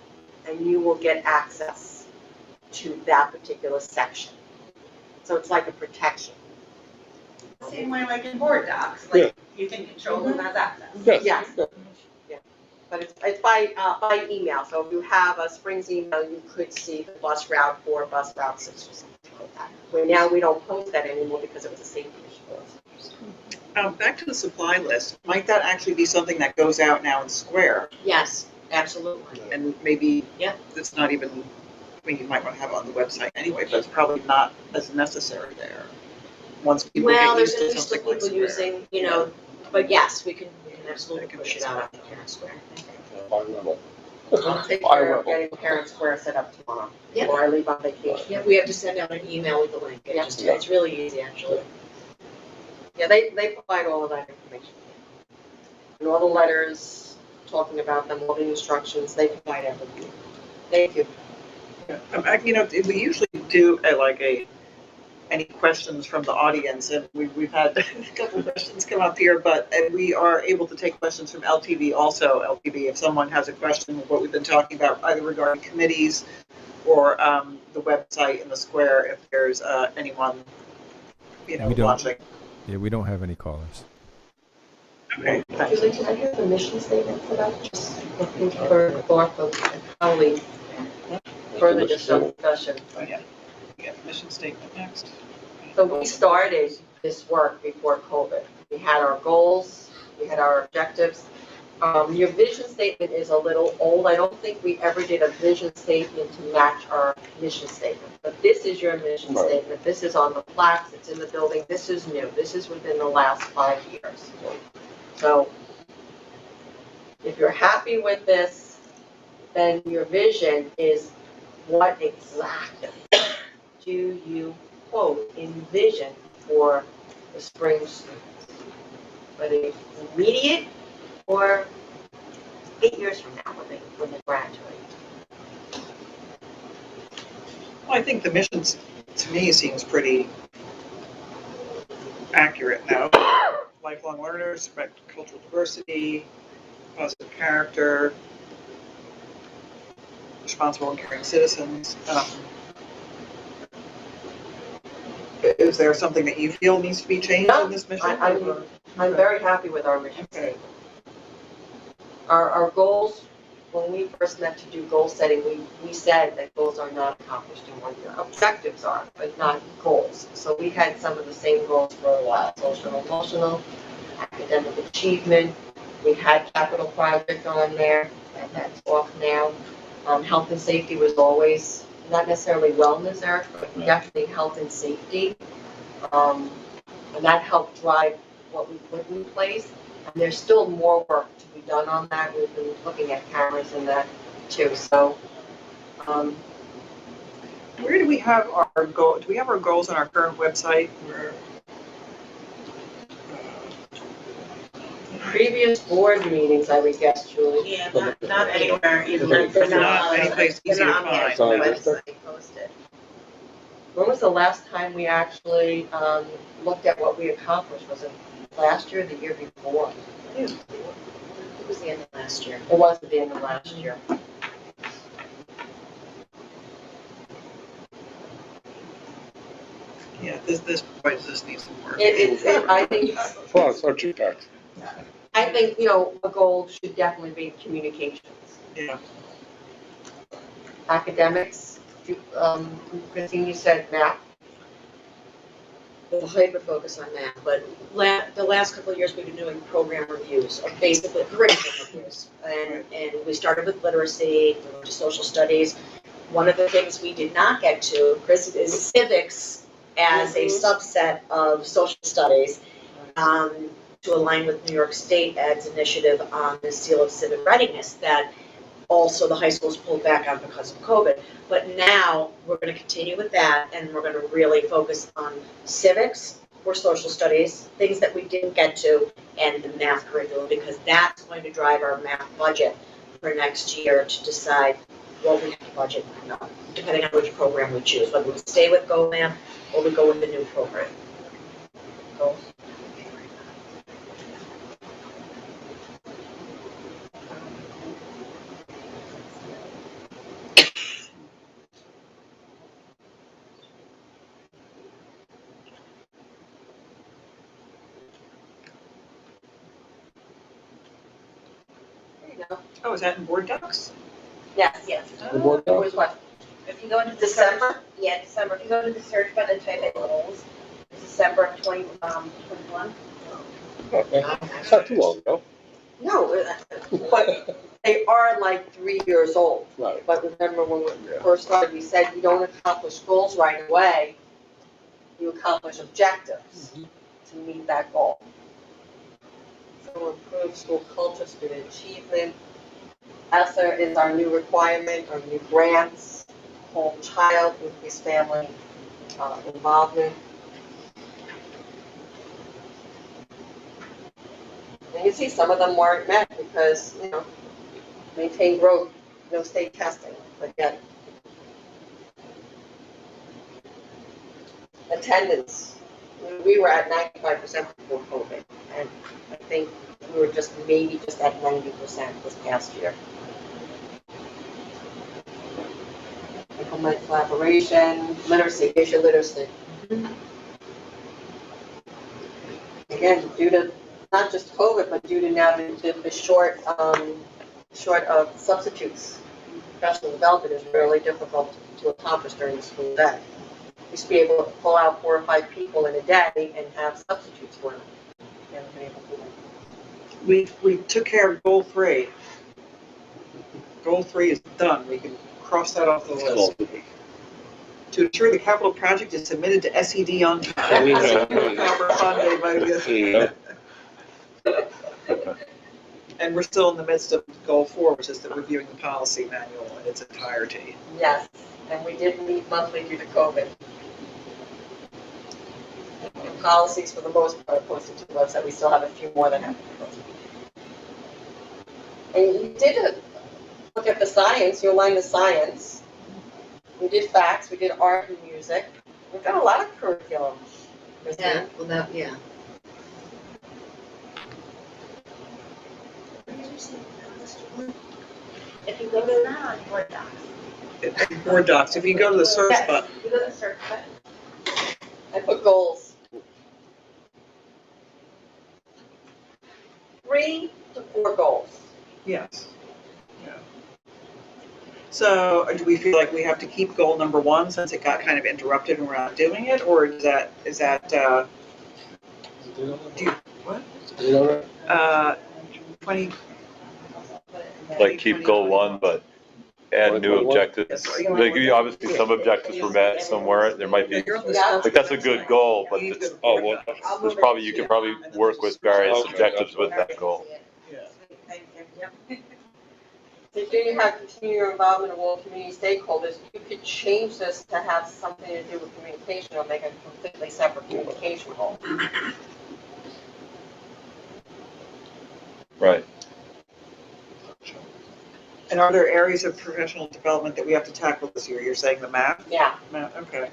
and you will get access to that particular section. So it's like a protection. Same way like in board docs, like you can control who has access. Yes. But it's by email, so if you have a Springs email, you could see the bus route 4, bus route 6 or something like that. Where now we don't post that anymore because it was a safety issue. Back to the supply list, might that actually be something that goes out now in Square? Yes, absolutely. And maybe Yeah. it's not even, I mean, you might want to have it on the website anyway, but it's probably not as necessary there. Once people Well, get there's used at to least something like people Square. using, you know, but yes, we can absolutely push it out on the parent square. By Rebel. I'll take care of getting Parent Square set up tomorrow, Yeah. before I leave on vacation. Yeah, we have to send out an email with the link, it's really easy, actually. Yeah, they provide all of that information. And all the letters talking about them, all the instructions, they provide everything. Thank you. You know, we usually do any questions from the audience, and we've had a couple of questions come up here, but we are able to take questions from LTV also. LTV, if someone has a question of what we've been talking about, either regarding committees or the website and the Square, if there's anyone, you know, We don't. watching. Yeah, we don't have any callers. Okay, thanks. Julie, can I have the mission statement for that? Just looking for thought of how we further discussion. Yeah, mission statement next. So we started this work before COVID. We had our goals, we had our objectives. Your vision statement is a little old. I don't think we ever did a vision statement to match our mission statement. But this is your mission Right. statement. This is on the plaques, it's in the building. This is new. This is within the last 5 years. So if you're happy with this, then your vision is what exactly do you quote envision for the spring students? Whether it's immediate or 8 years from now when they graduate. Well, I think the mission, to me, seems pretty accurate now. Lifelong learners, respect cultural diversity, positive character, responsible and caring citizens. Is there something that you feel needs to be changed in this mission? I'm very happy with our mission statement. Our goals, when we first met to do goal setting, we said that goals are not accomplished in 1 year. Objectives are, but not goals. So we had some of the same goals for a while: social and emotional, academic achievement. We had capital project on there, and that's off now. Health and safety was always, not necessarily wellness, Eric, but definitely health and safety. And that helped drive what we put in place. And there's still more work to be done on that. We've been looking at cameras and that too, so. Where do we have our goal, do we have our goals on our current website? Where, Previous board meetings, I would guess, Julie. Yeah, not anywhere, even They're they're not any place easy to they're not on find. the It's on website posted. When was the last time we actually looked at what we accomplished? Was it last year or the year before? It was the end of last year. It was at the end of last year. Yeah, this needs some work. I think, Well, it's our two-pack. you know, a goal should definitely be communications. Yeah. Academics, Christine, you said math. With a hyper focus on math, but the last couple of years, we've been doing program reviews, or basically curriculum reviews. And we started with literacy, we went to social studies. One of the things we did not get to, Chris, is civics as a subset of social studies, to align with New York State Ed's initiative on the Seal of Civic Readiness that also the high schools pulled back on because of COVID. But now we're going to continue with that, and we're going to really focus on civics or social studies, things that we didn't get to, and the math curriculum, because that's going to drive our math budget for next year to decide what we have to budget or not, depending on which program we choose, whether we stay with GoMath or we go with the new program. Go. Oh, is that in board docs? Yes. Yes. The board docs? Always what? If you go into December? December, if you go to the search button and type in goals, December of 2021. Okay. It's not too long ago. No, but they are like 3 years old. Right. But remember when we Yeah. first started, we said you don't accomplish goals right away, you accomplish objectives to meet that goal. So improve school culture, student achievement. ESSER is our new requirement, our new grants, whole child, increase family involvement. And you see some of them weren't met because, you know, maintain growth, no state testing, but yet. Attendance, we were at 95% before COVID, and I think we were just maybe just at 90% this past year. Implement collaboration, literacy, issue literacy. Again, due to not just COVID, but due to now the short of substitutes, professional development is really difficult to accomplish during the school day. We used to be able to pull out 4 or 5 people in a day and have substitutes for them. We haven't been able to do that. We took care of goal 3. Goal 3 is done. We can cross that off the list. To ensure the capital project is submitted to SED on time. Proper funding by the- And we're still in the midst of goal 4, which is the reviewing the policy manual in its entirety. Yes, and we did meet monthly due to COVID. And policies, for the most part, are posted to the website. We still have a few more that have to be posted. And you did look at the science, you aligned the science. We did facts, we did art and music. We've got a lot of curriculum. Yeah, well, that, yeah. If you go to that on board docs. Board docs, if you go to the search Yes, button, you go to the search button. I put goals. 3 to 4 goals. yes. Yeah. So do we feel like we have to keep goal number 1 since it got kind of interrupted and we're not doing it? Or is that, do you, what? 20, Like keep goal 1, but add new 2021? objectives. Like, obviously, some objectives were met, some weren't. There might be, You're on the Yeah. school like, that's a committee. good goal, but You it's, could- Oh, well, I'll there's move it probably, to you two. could probably work with various Okay, objectives that's with I'd that like to goal. see it. Yeah. Thank you. If you have continue your involvement of all community stakeholders, you could change this to have something to do with communication or make a completely separate communication goal. Right. And are there areas of professional development that we have to tackle this year? You're saying the math? Yeah. Math, okay.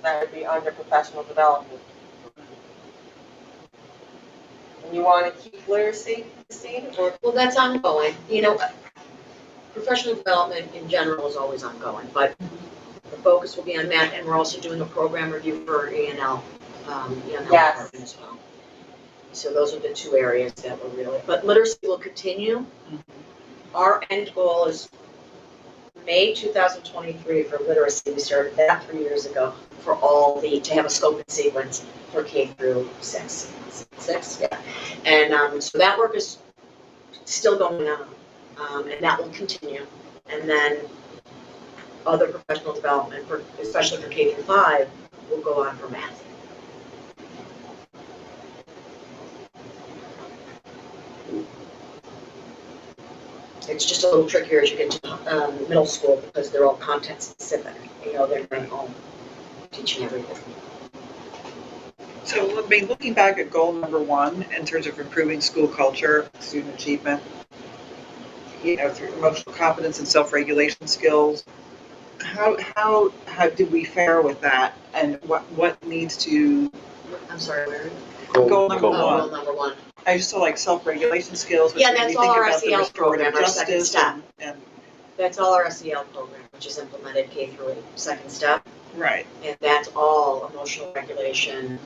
That would be under professional development. And you want to keep literacy, Christine, or? Well, that's ongoing, you know, professional development in general is always ongoing, but the focus will be on math, and we're also doing a program review for E&L, E&L Yes. department as well. So those are the two areas that we're really, but literacy will continue. Our end goal is May 2023 for literacy. We started that 3 years ago for all to have a scope and sequence for K through 6. Yeah. And so that work is still going on, and that will continue. And then other professional development, especially for K through 5, will go on for math. It's just a little trickier as you get to middle school because they're all content specific. You know, they're not all teaching everything. So, I mean, looking back at goal number 1, in terms of improving school culture, student achievement, you know, through emotional competence and self-regulation skills, how did we fare with that? And what needs to, I'm sorry, where? goal number Goal Goal one. number 1. I just saw like self-regulation skills, which Yeah, made that's me all think our about the SEL restorative program, our second justice step. and, That's all our SEL program, which is implemented K through 8, second step. right, And that's all emotional regulation,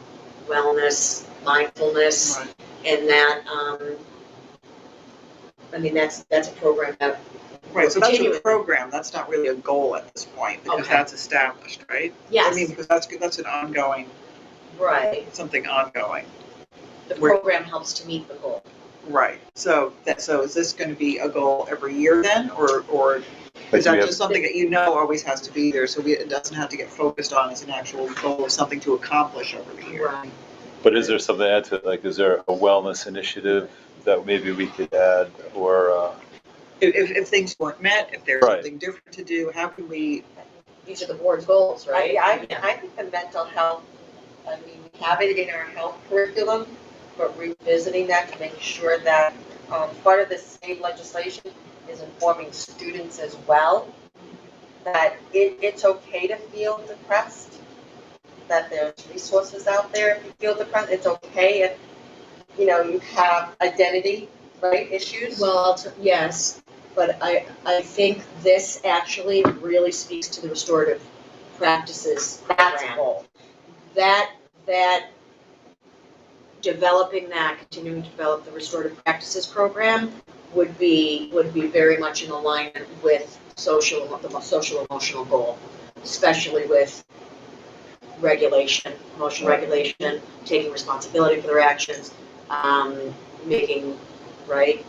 wellness, mindfulness, right. and that, I mean, that's a program that, Right, so that's a Continuing. program, that's not really a goal at this point, because Okay. that's established, right? I yes, mean, because that's an ongoing, right. something ongoing. The We're- program helps to meet the goal. Right, so is this gonna be a goal every year then, or Like, is that we have- just something that you know always has to be there, so it doesn't have to get focused on as an actual goal of something to accomplish over the year? Right. But is there something to add to it? Like, is there a wellness initiative that maybe we could add, or, If things weren't met, if there's Right. something different to do, how can we, These are the board's goals, right? I think the mental health, I mean, we have it in our health curriculum, but revisiting that to make sure that, part of the state legislation is informing students as well, that it's okay to feel depressed, that there's resources out there if you feel depressed. It's okay if, you know, you have identity, right, issues. Well, yes, but I think this actually really speaks to the restorative practices That's a program. goal. That developing that, continuing to develop the restorative practices program would be very much in alignment with the social emotional goal, especially with regulation, emotional regulation, taking responsibility for their actions, making, right,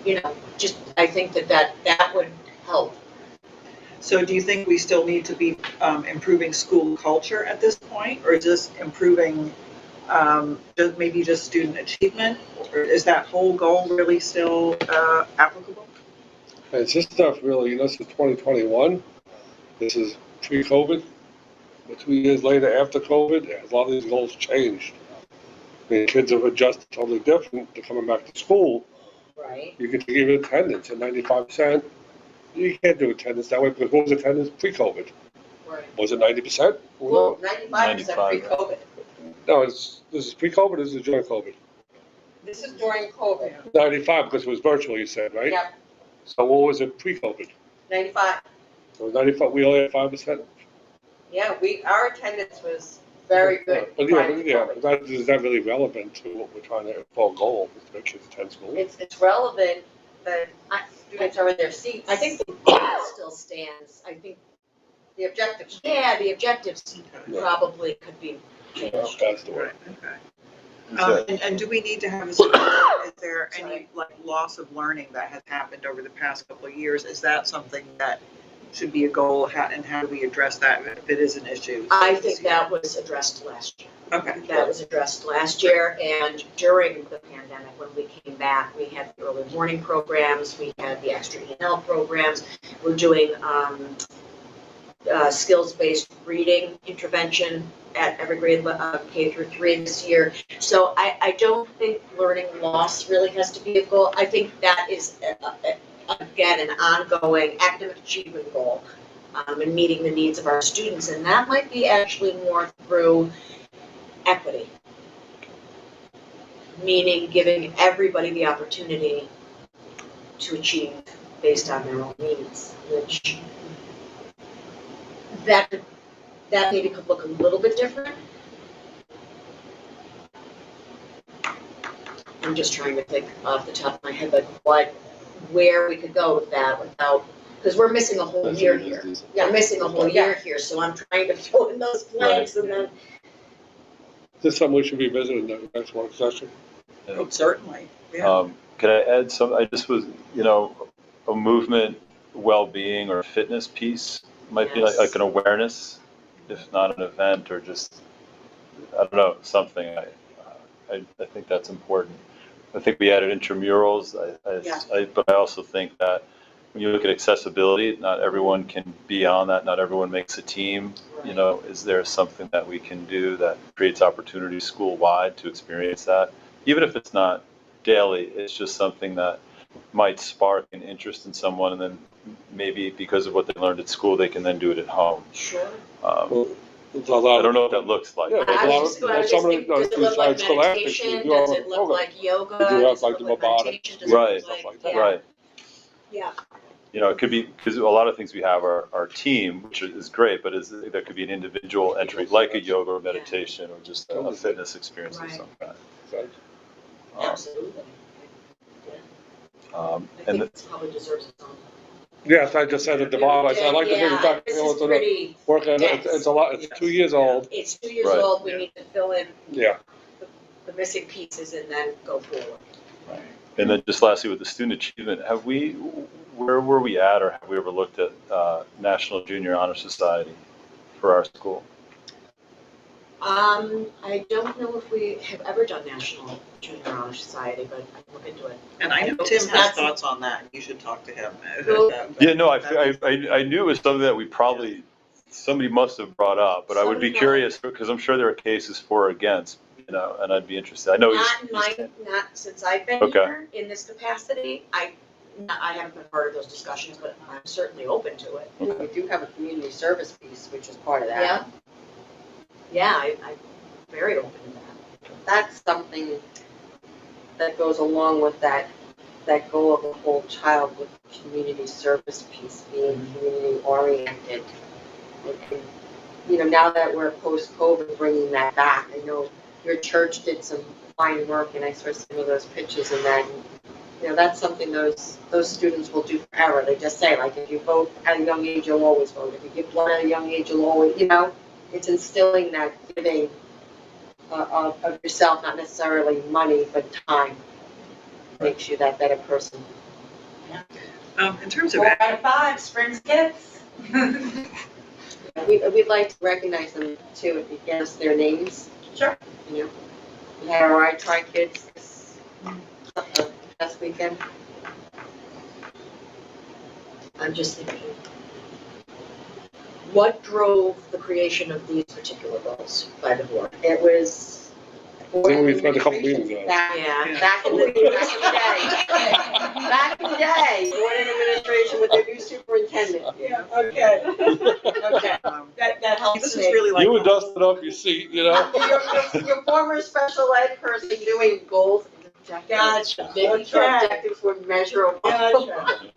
you know, just, I think that would help. so do you think we still need to be improving school culture at this point, or just improving maybe just student achievement, or is that whole goal really still applicable? And it's this stuff really, this is 2021, this is pre-COVID, but 2 years later after COVID, a lot of these goals changed. I mean, kids have adjusted totally different to coming back to school. Right. You can give it attendance at 95%. You can't do attendance that way because what was attendance pre-COVID? Right. Was it 90%? Well, 95% 95. pre-COVID. No, this is pre-COVID, this is during COVID. This is during COVID. 95 because it was virtual, you said, right? Yep, So what was it pre-COVID? 95. So 95, we only had 5%? Yeah, our attendance was very good But prior to yeah, COVID. but is that really relevant to what we're trying to, for goal, is to make kids attend school? It's relevant that students are in their seats. I think the goal still stands. I think, The objectives. yeah, the objectives Yeah. probably could be Yeah, changed. that's the way. Right, okay. And do we need to have, is there any like loss of learning that has happened over the past couple of years? Is that something that should be a goal, and how do we address that if it is an issue? I think that was addressed last year. Okay. That was addressed last year, and during the pandemic, when we came back, we had the early morning programs, we had the extra E&L programs, we're doing skills-based reading intervention at every grade, K through 3 this year. So I don't think learning loss really has to be a goal. I think that is, again, an ongoing academic achievement goal, and meeting the needs of our students, and that might be actually more through equity, meaning giving everybody the opportunity to achieve based on their own needs, which that maybe could look a little bit different. I'm just trying to think off the top of my head, like where we could go with that without, because we're missing a whole year here. Yeah, we're missing a whole year here, so I'm trying to fill in those blanks and then. Is this something we should be visiting the next work session? Oh, certainly, yeah. Could I add some, I just was, a movement, well-being or fitness piece might be like an awareness, if not an event, or just, I don't know, something. I think that's important. I think we added intramurals, but I also think that when you look at accessibility, not everyone can be on that, not everyone makes a team. Right. Is there something that we can do that creates opportunities school-wide to experience that? Even if it's not daily, it's just something that might spark an interest in someone, and then maybe because of what they learned at school, they can then do it at home. Sure. I don't know what that looks like. Yeah, I was just going to some of think, does it look like meditation? Does it look like yoga? We do have, Does it like, the look robotics, meditation? Does it Right, look stuff like yeah. that. Right. Yeah. It could be, because a lot of things we have are team, which is great, but there could be an individual entry, like a yoga or meditation, or just a fitness experience of some kind. Absolutely. I And think this probably deserves its own. Yes, I just said it to Bob, I said, I'd like to bring it back. This is pretty Work, dense. it's a lot, it's 2 years old. It's 2 years Right. old, we need to fill in Yeah. the missing pieces and then go forward. And then just lastly, with the student achievement, where were we at, or have we ever looked at National Junior Honor Society for our school? I don't know if we have ever done National Junior Honor Society, but I can look into it. And I know Tim has thoughts on that, and you should talk to him. Yeah, no, I knew it was something that we probably, somebody must have brought up, but I would be curious, because I'm sure there are cases for or against, and I'd be interested. I know Not since I've been Okay. here in this capacity. I haven't been part of those discussions, but I'm certainly open to it. We do have a community service piece, which is part of that. Yeah. Yeah, I'm very open to that. That's something that goes along with that goal of the whole child, with community service piece, being community oriented. And, now that we're post-COVID, bringing that back, I know your church did some fine work, and I saw some of those pictures and that. And, that's something those students will do forever. They just say, like, if you vote at a young age, you'll always vote. If you give blood at a young age, you'll always, it's instilling that giving of yourself, not necessarily money, but time, makes you that better person. In terms of. 4 out of 5, Springs kids. We'd like to recognize them too, if you give us their names. Sure. We had our I Try Kids this weekend. I'm just thinking, what drove the creation of these particular goals by the board? It was. I think we spent a couple meetings on it. Back in the day, board and administration with their new superintendent. Yeah, okay. Okay. That helps This me. is really like. You would dust it up your seat, Your former special ed person doing goals. Gotcha. Making sure objectives were measurable. Gotcha.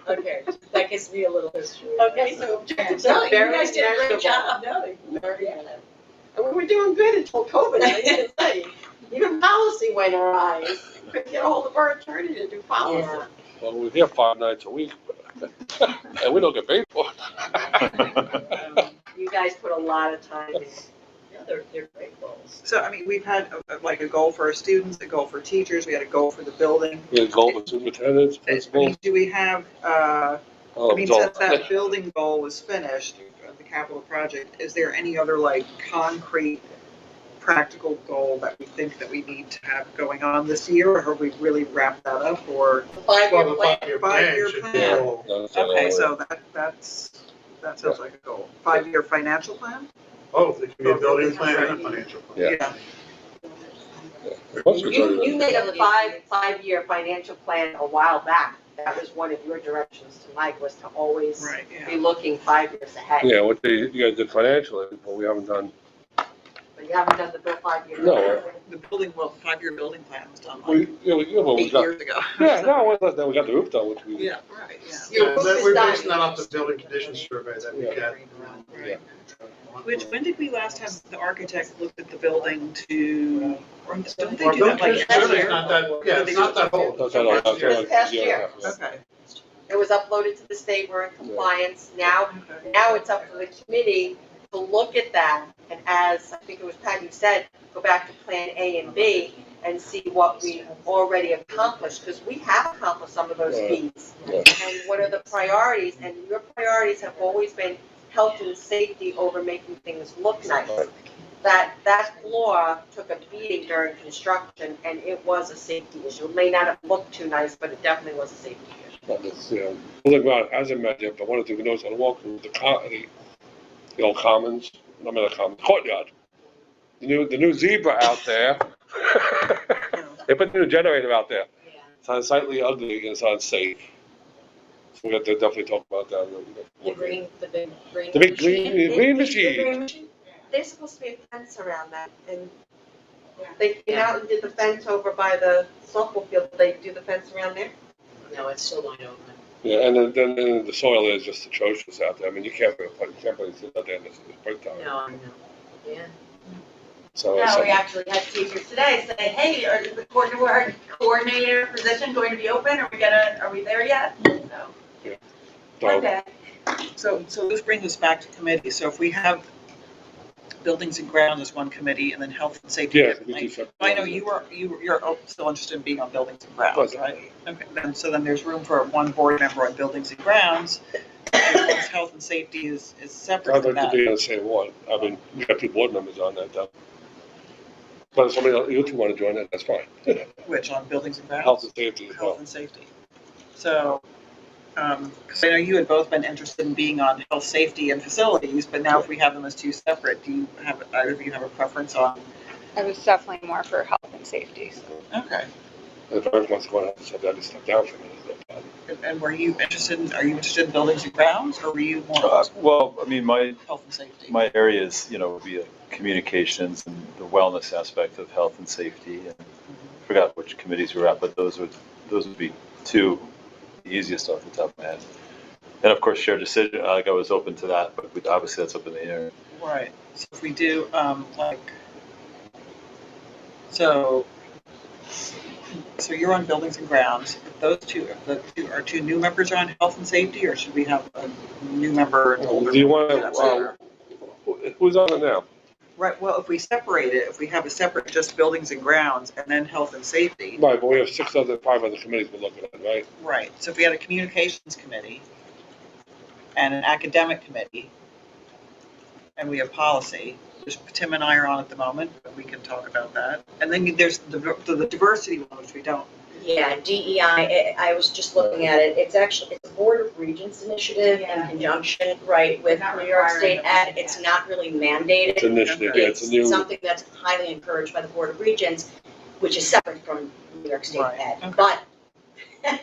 Okay, that gives me a little history. Okay, so objectives No, are you very guys did a great measurable. job. Very good. And we were doing good until COVID, I need to say. Even policy went awry. Couldn't get a hold of our attorney to do policy. Yeah. Well, we're here 5 nights a week, and we don't get paid for it. You guys put a lot of time in. they're great goals. So, I mean, we've had like a goal for our students, a goal for teachers, we had a goal for the building. We had goal with superintendents, I principals. mean, do we have, I mean, since that building goal was finished, the capital project, is there any other like concrete, practical goal that we think that we need to have going on this year? Or have we really wrapped that up, or? The 5-year Well, the plan. 5-year Five-year plan should be plan. all, Okay, so that sounds like a goal. 5-year financial plan? both, it can be a building plan and a financial plan. Yeah. You made a five-year financial plan a while back. That was one of your directions to Mike, was to always Right, be yeah. looking 5 years ahead. Yeah, what you guys did financially, but we haven't done, But you haven't done the full 5-year. No. The building, well, 5-year building plan was done we, like we 8 got, years ago. yeah, no, it wasn't that we got the roof done, which we. Yeah, right, yeah. Your roof is We're done. basing that off the building condition survey that we get. Right. When did we last have the architect look at the building to, or don't they Well, do building that like condition every survey's year? not that, yeah, it's not that old. That's all, that's all, This past yeah, year. yeah. Okay. It was uploaded to the state, we're in compliance. Now Okay. it's up to the committee to look at that, and as I think it was Patty said, go back to Plan A and B and see what we already accomplished, because we have accomplished some of those fees. Yeah. And what are the priorities, and your priorities have always been health and safety over making things look nice. That floor took a beating during construction, and it was a safety issue. It may not have looked too nice, but it definitely was a safety issue. But it's, building ground hasn't met yet, but one of the things we noticed on the walkthrough, the old commons, not the commons, courtyard. The new zebra out there. They put the new generator out there. It's unsightly, ugly, and it's unsafe. So we have to definitely talk about that. The big green. The big green machine. There's supposed to be a fence around that, and they came out and did the fence over by the softball field. Did they do the fence around there? No, it's still wide open. Yeah, and then the soil is just atrocious out there. I mean, you can't put anything out there in the springtime. No, I know. Yeah. So No, we actually had teachers today say, hey, is the coordinator position going to be open? Are we there yet? So, one day. So this brings us back to committee. So if we have buildings and grounds as one committee and then health and safety. Yeah, differently. we do separate. I know you're still interested in being on buildings and grounds, right? Okay, then there's room for one board member on buildings and grounds. And once health and safety is separate I'd from like to that. be on the same one. I mean, we got 2 board members on that, though. But if somebody else, you 2 want to join that, that's fine. Which, on buildings and grounds? Health and safety as Health well. and safety. So, because I know you had both been interested in being on health, safety, and facilities, but now if we have them as 2 separate, do you have, either of you have a preference on? I was definitely more for health and safety. So. Okay. If everyone wants to go ahead and set that, just step down for a minute. No problem. And are you interested in buildings and grounds, or were you more Well, I mean, my health and safety? my areas, would be communications and the wellness aspect of health and safety. And I forgot which committees we're at, but those would be 2 easiest off the top of my head. And of course, shared decision, like I was open to that, but obviously that's up in the air. Right. So if we do, so you're on buildings and grounds. If those 2, are 2 new members on health and safety, or should we have a new member and older? Do you want member? to, who's on it now? Right, well, if we separate it, if we have a separate just buildings and grounds and then health and safety. Right, but we have 5 other committees we're looking at, right? Right, so if we had a communications committee and an academic committee, and we have policy, which Tim and I are on at the moment, but we can talk about that. And then there's the diversity one, which we don't. Yeah, DEI, I was just looking at it, it's a Board of Regents initiative in conjunction, right, with New York State Ed, it's not really mandated. It's initiative, yeah, it's a new. It's something that's highly encouraged by the Board of Regents, which is separate from New York State Right, Ed, okay.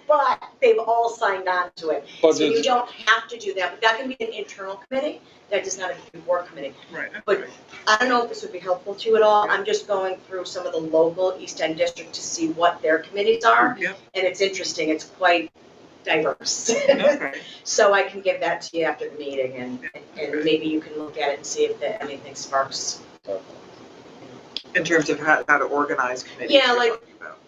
but they've all signed on to it. But So you there's- don't have to do that, but that can be an internal committee, that does not have to be a board committee. Right. But I don't know if this would be helpful to you at all. I'm just going through some of the local East End district to see what their committees are. Yep, And it's interesting, it's quite diverse. okay. So I can give that to you after the meeting and maybe you can look at it and see if anything sparks. In terms of how to organize committees. Yeah, you're like- talking about.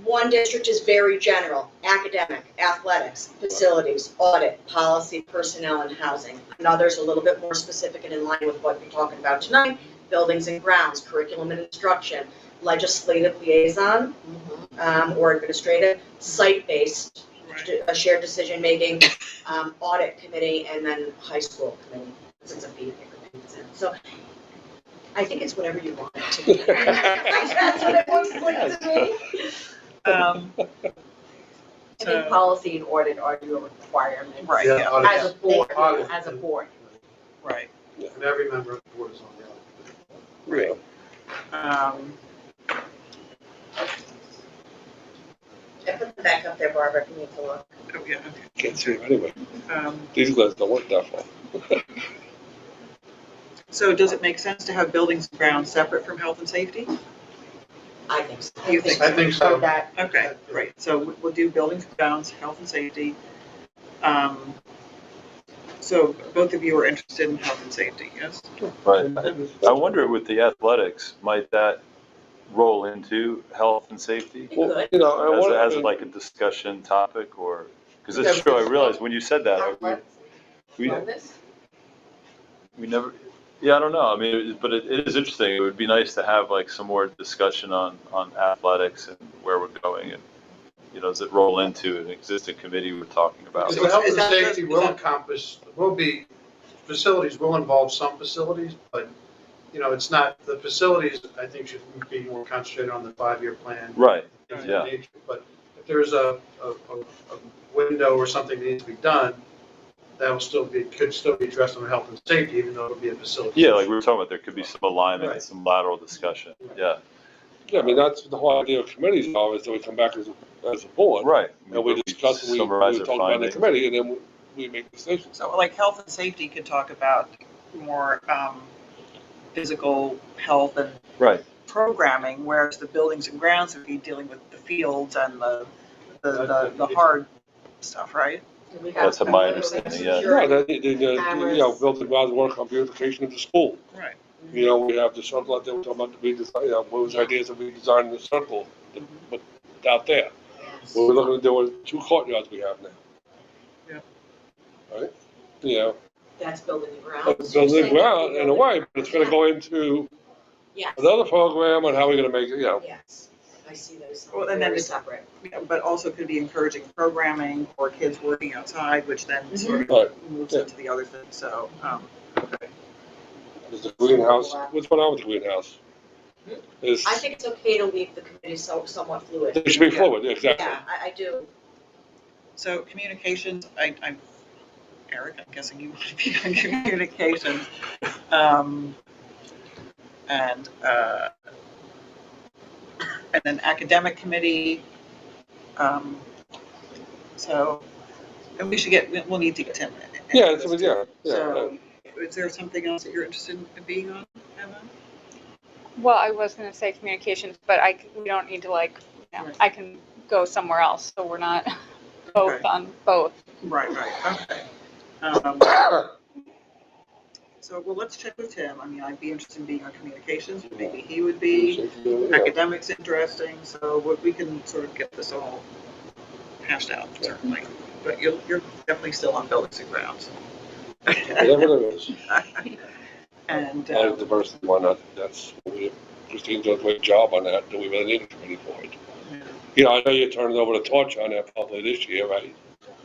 One district is very general, academic, athletics, facilities, audit, policy, personnel, and housing. Another's a little bit more specific and in line with what we're talking about tonight, buildings and grounds, curriculum and instruction, legislative liaison, or administrative, site-based, shared decision-making, audit committee, and then high school committee, since a fee picker. So I think it's whatever you want it to be. That's what it looks like to me. I think policy and audit are your requirements. Right, Yeah, yeah. audit. As a board, Audit. as a board. Right. And every member of the board is on the audit. I put them back up there, Barbara, if you need to look. Oh, yeah, Can't see it anyway. okay. These guys don't work that far. So does it make sense to have buildings and grounds separate from health and safety? I think so. You think I think so. That, Okay, great. So we'll do buildings and grounds, health and safety. So both of you are interested in health and safety, yes? Right. I wonder with the athletics, might that roll into health and safety? It Well, could. you know, I want, As like a discussion topic or, because it's true, I realized when you said that, we never, yeah, I don't know. I mean, but it is interesting. It would be nice to have like some more discussion on athletics and where we're going and, you know, does it roll into an existing committee we're talking about? Because the health Is and that safety just- will is that- encompass, will be, facilities will involve some facilities, but, you know, it's not, the facilities, I think, should be more concentrated on the 5-year plan. Right, things of yeah. that nature. But if there's a window or something that needs to be done, that'll still be, could still be addressed on health and safety, even though it'll be a facility. Yeah, like we were talking about, there could be some alignment, Right. some lateral discussion. Yeah, yeah, I mean, that's the whole idea of committees now, is that we come back as a board. right. And we discuss, we summarize talk our about in the findings. committee, and then we make decisions. So like health and safety could talk about more physical health and Right, programming, whereas the buildings and grounds would be dealing with the fields and the hard stuff, right? we have that's my understanding, yeah. Yeah, you know, building grounds work on beautification of the school. Right. You know, we have the circle out there, we're talking about the redesign, you know, what was ideas of redesigning the circle, but out there. What we're looking to do with 2 courtyards we have now. Yeah. Right? You know, That's building the grounds. building the ground in a way, but it's gonna go into Yes, another program on how we're gonna make it, you know. yes. I see those Well, and then very it's- separate. Yeah, but also could be encouraging programming for kids working outside, which then sort of Right. moves Yeah. into the other thing, so, okay. There's the greenhouse, what's going on with the greenhouse? Is, I think it's okay to leave the committee somewhat fluid. it should be forward, exactly. Yeah, I do. So communications, I'm, Eric, I'm guessing you want to be on communications. And then academic committee. So, and we should get, we'll need to get Tim. Yeah, it's, yeah. So, is there something else that you're interested in being on, Emma? Well, I was gonna say communications, but we don't need to like, you know, Right. I can go somewhere else, so we're not both Okay. on both. Right, okay. So, well, let's check with Tim. I mean, I'd be interested in being on communications, but maybe he would be. Academics interesting, so we can sort of get this all hashed out, certainly. But you're definitely still on buildings and grounds. Whatever it is. And, A lot of diversity, why not? That's, Christine does a great job on that. Do we really need a committee for it? You know, I know you're turning over the torch on that probably this year, right?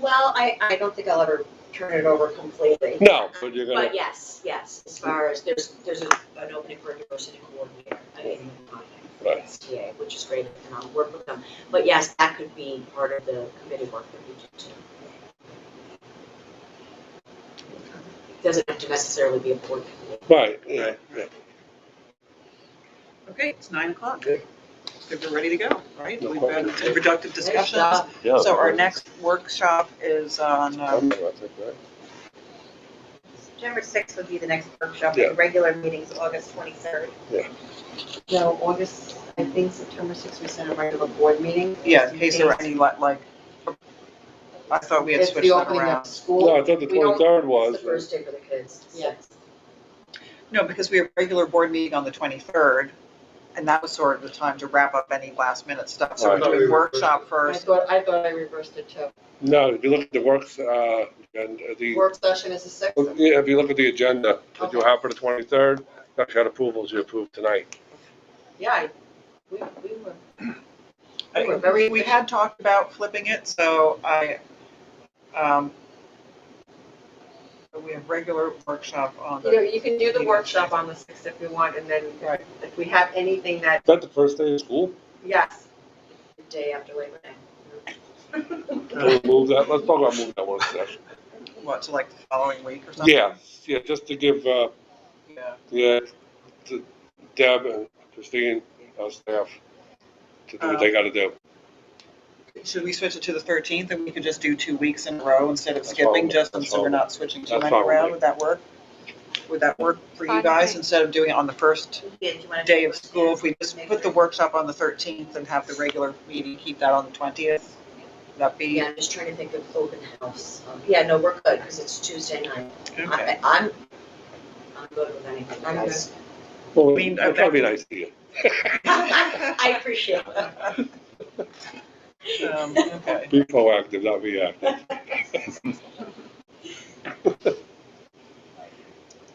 Well, I don't think I'll ever turn it over completely. No, but you're gonna, But yes, as far as, there's an opening for a diversity coordinator, I mean, Right. STA, which is great, and I'll work with them. But yes, that could be part of the committee work that we do too. Doesn't have to necessarily be a board committee. right, yeah, yeah. okay, it's 9:00. Okay. So we're ready to go, right? No We've problem. had productive discussions. job. Yeah. So our next workshop is on, I think, right? September 6th would be the next workshop, Yeah. the regular meeting's August 23rd. No, August, I think September 6th, we sent a regular board meeting. yeah, in case there were any, like, I thought we had It's switched the that opening around. of school. No, I thought the We don't- 23rd It's was. the first day for the kids. Yeah. No, because we have a regular board meeting on the 23rd, And that was sort of the time to wrap up any last minute stuff. So Right. we're doing workshop I first. thought I reversed it too. No, if you look at the works, and the, Work session is the 6th. yeah, if you look at the agenda that you Okay. have for the 23rd, you actually had approvals you approved tonight. Yeah, we were We had talked about flipping it, so we have regular workshop on you know, the, you can do the workshop on the 6th if you want, and then if we have anything that, Is that the first day of school? yes. The day after Labor Day. We'll move that, let's talk about moving that one session. what, to like the following week or something? Yeah, just to give, Yeah. to Deb and Christine, our staff, to do what they gotta do. Should we switch it to the 13th and we could just do 2 weeks in a row instead of That's skipping, fine. just That's so we're fine. not switching too That's many fine with around? me. Would that work? Would that work for you Fine, guys fine. instead of doing it on the first Yeah, do you wanna day do of first school? day If we just May put the 13th? workshop on the 13th and have the regular meeting, keep that on the 20th? Would that be? Yeah, I'm just trying to think of open house. Yeah, no, we're good, because it's Tuesday night. Okay. I'm good with anything, I'm guys. Well, I mean, that'd be nice to you. I appreciate that. Okay. Be proactive, not reactive.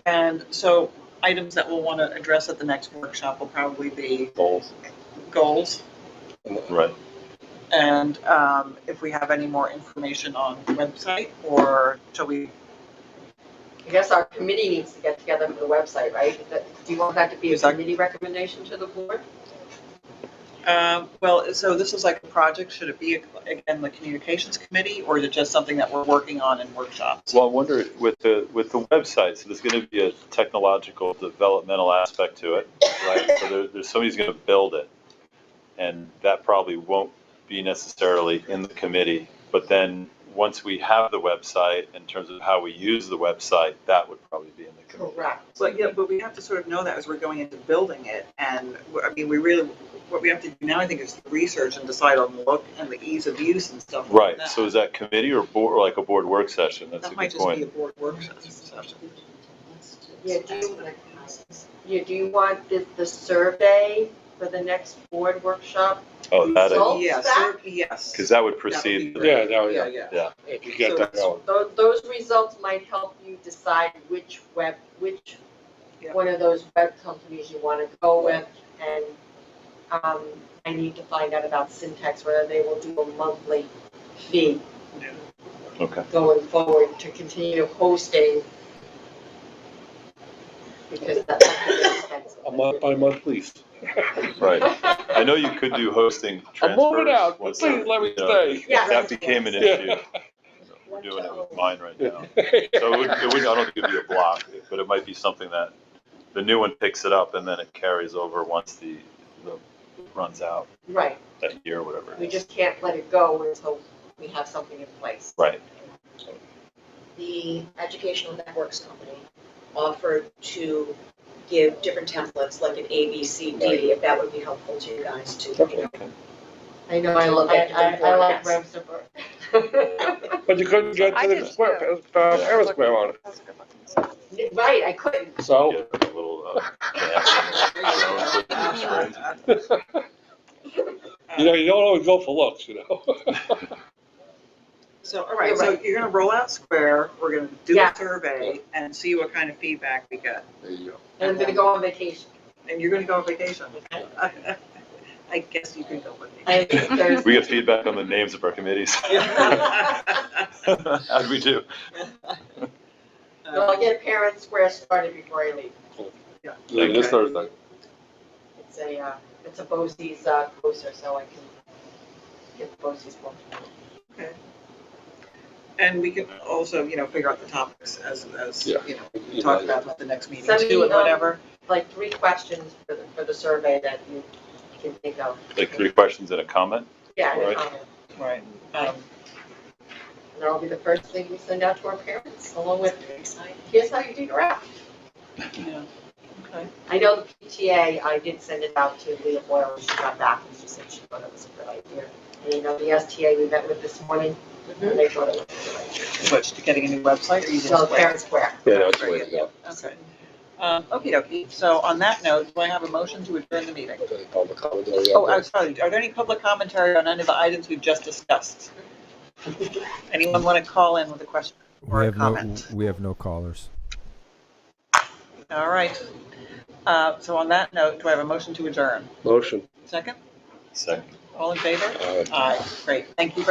And so items that we'll want to address at the next workshop will probably be Goals. goals. Right. And if we have any more information on the website, or shall we? I guess our committee needs to get together for the website, right? Do you want that to be a Is that- committee recommendation to the board? Well, so this is like a project, should it be, again, the communications committee, or is it just something that we're working on in workshops? Well, I wonder with the website, so there's going to be a technological developmental aspect to it, right? So there's somebody's going to build it, and that probably won't be necessarily in the committee. But then once we have the website, in terms of how we use the website, that would probably be in the committee. Correct. But yeah, but we have to sort of know that as we're going into building it, and I mean, we really, what we have to do now, I think, is research and decide on the look and the ease of use and stuff like Right. that. So is that committee or board, or like a board work session? That's a That might good just be a point. board work session. Yeah, do you want the survey for the next board workshop? Oh, that, Results Yes, back? Yes. because that would That would precede. be great. Yeah, Yeah. Yeah. You get that going. Those results might help you decide which Yeah. one of those web companies you want to go with. And I need to find out about Syntax, whether they will do a monthly fee Okay. going forward to continue hosting. Because that's expensive. A month by month, please. Right. I know you could do hosting I'm moving transfers. out, but once please let me you know, stay. Yeah. That became an Yeah. issue. We're doing it with mine right now. So it would, I don't think it'd be a block, but it might be something that the new one picks it up and then it carries over once the runs out, Right, that year or whatever it we is. just can't let it go until we have something in place. Right. The Educational Networks Company offered to give different templates, like an A, B, C, D, if that would be helpful to you guys to, you know. I know, I like Rsvp. But you couldn't get I to the did square, too. parent square on it. That's a good looking. Right, I couldn't. So, Get a little, screen. you don't always go for looks, you know? So, all right, You're so right. you're gonna roll out Square, we're gonna do Yeah. a survey and see what kind of feedback we get. There you go. And I'm gonna go on vacation. And you're gonna go on vacation. I guess you can go with me. I think there's. We get feedback on the names of our committees. As we do. So I'll get Parent Square started before I leave. Yeah, this Thursday. It's a BOCES coaster, so I can get the BOCES book. Okay. And we can also, figure out the topics as Yeah. we talk about with the next meeting Send me, too, and whatever. Like 3 questions for the survey that you can think of. Like 3 questions and a comment. Yeah, and a Right. comment. Right. And that'll be the first thing we send out to our parents, along with, here's how you do your app. Yeah. Okay. I know the PTA, I did send it out to Leah Boyle, and she got back, and she said she thought it was a good idea. And the STA we met with this morning, and they thought it was a good idea. Which, getting a new website or using So Square? Parent Square. Yeah, that's the way to go. Okay. Okey dokey. So on that note, do I have a motion to adjourn the meeting? Okay, public commentary. Oh, I'm sorry. Are there any public commentary on any of the items we've just discussed? Anyone want to call in with a question or a comment? We have no callers. All right. So on that note, do I have a motion to adjourn? Motion. Second? Second. All in favor? Aye. Aye. Great. Thank you very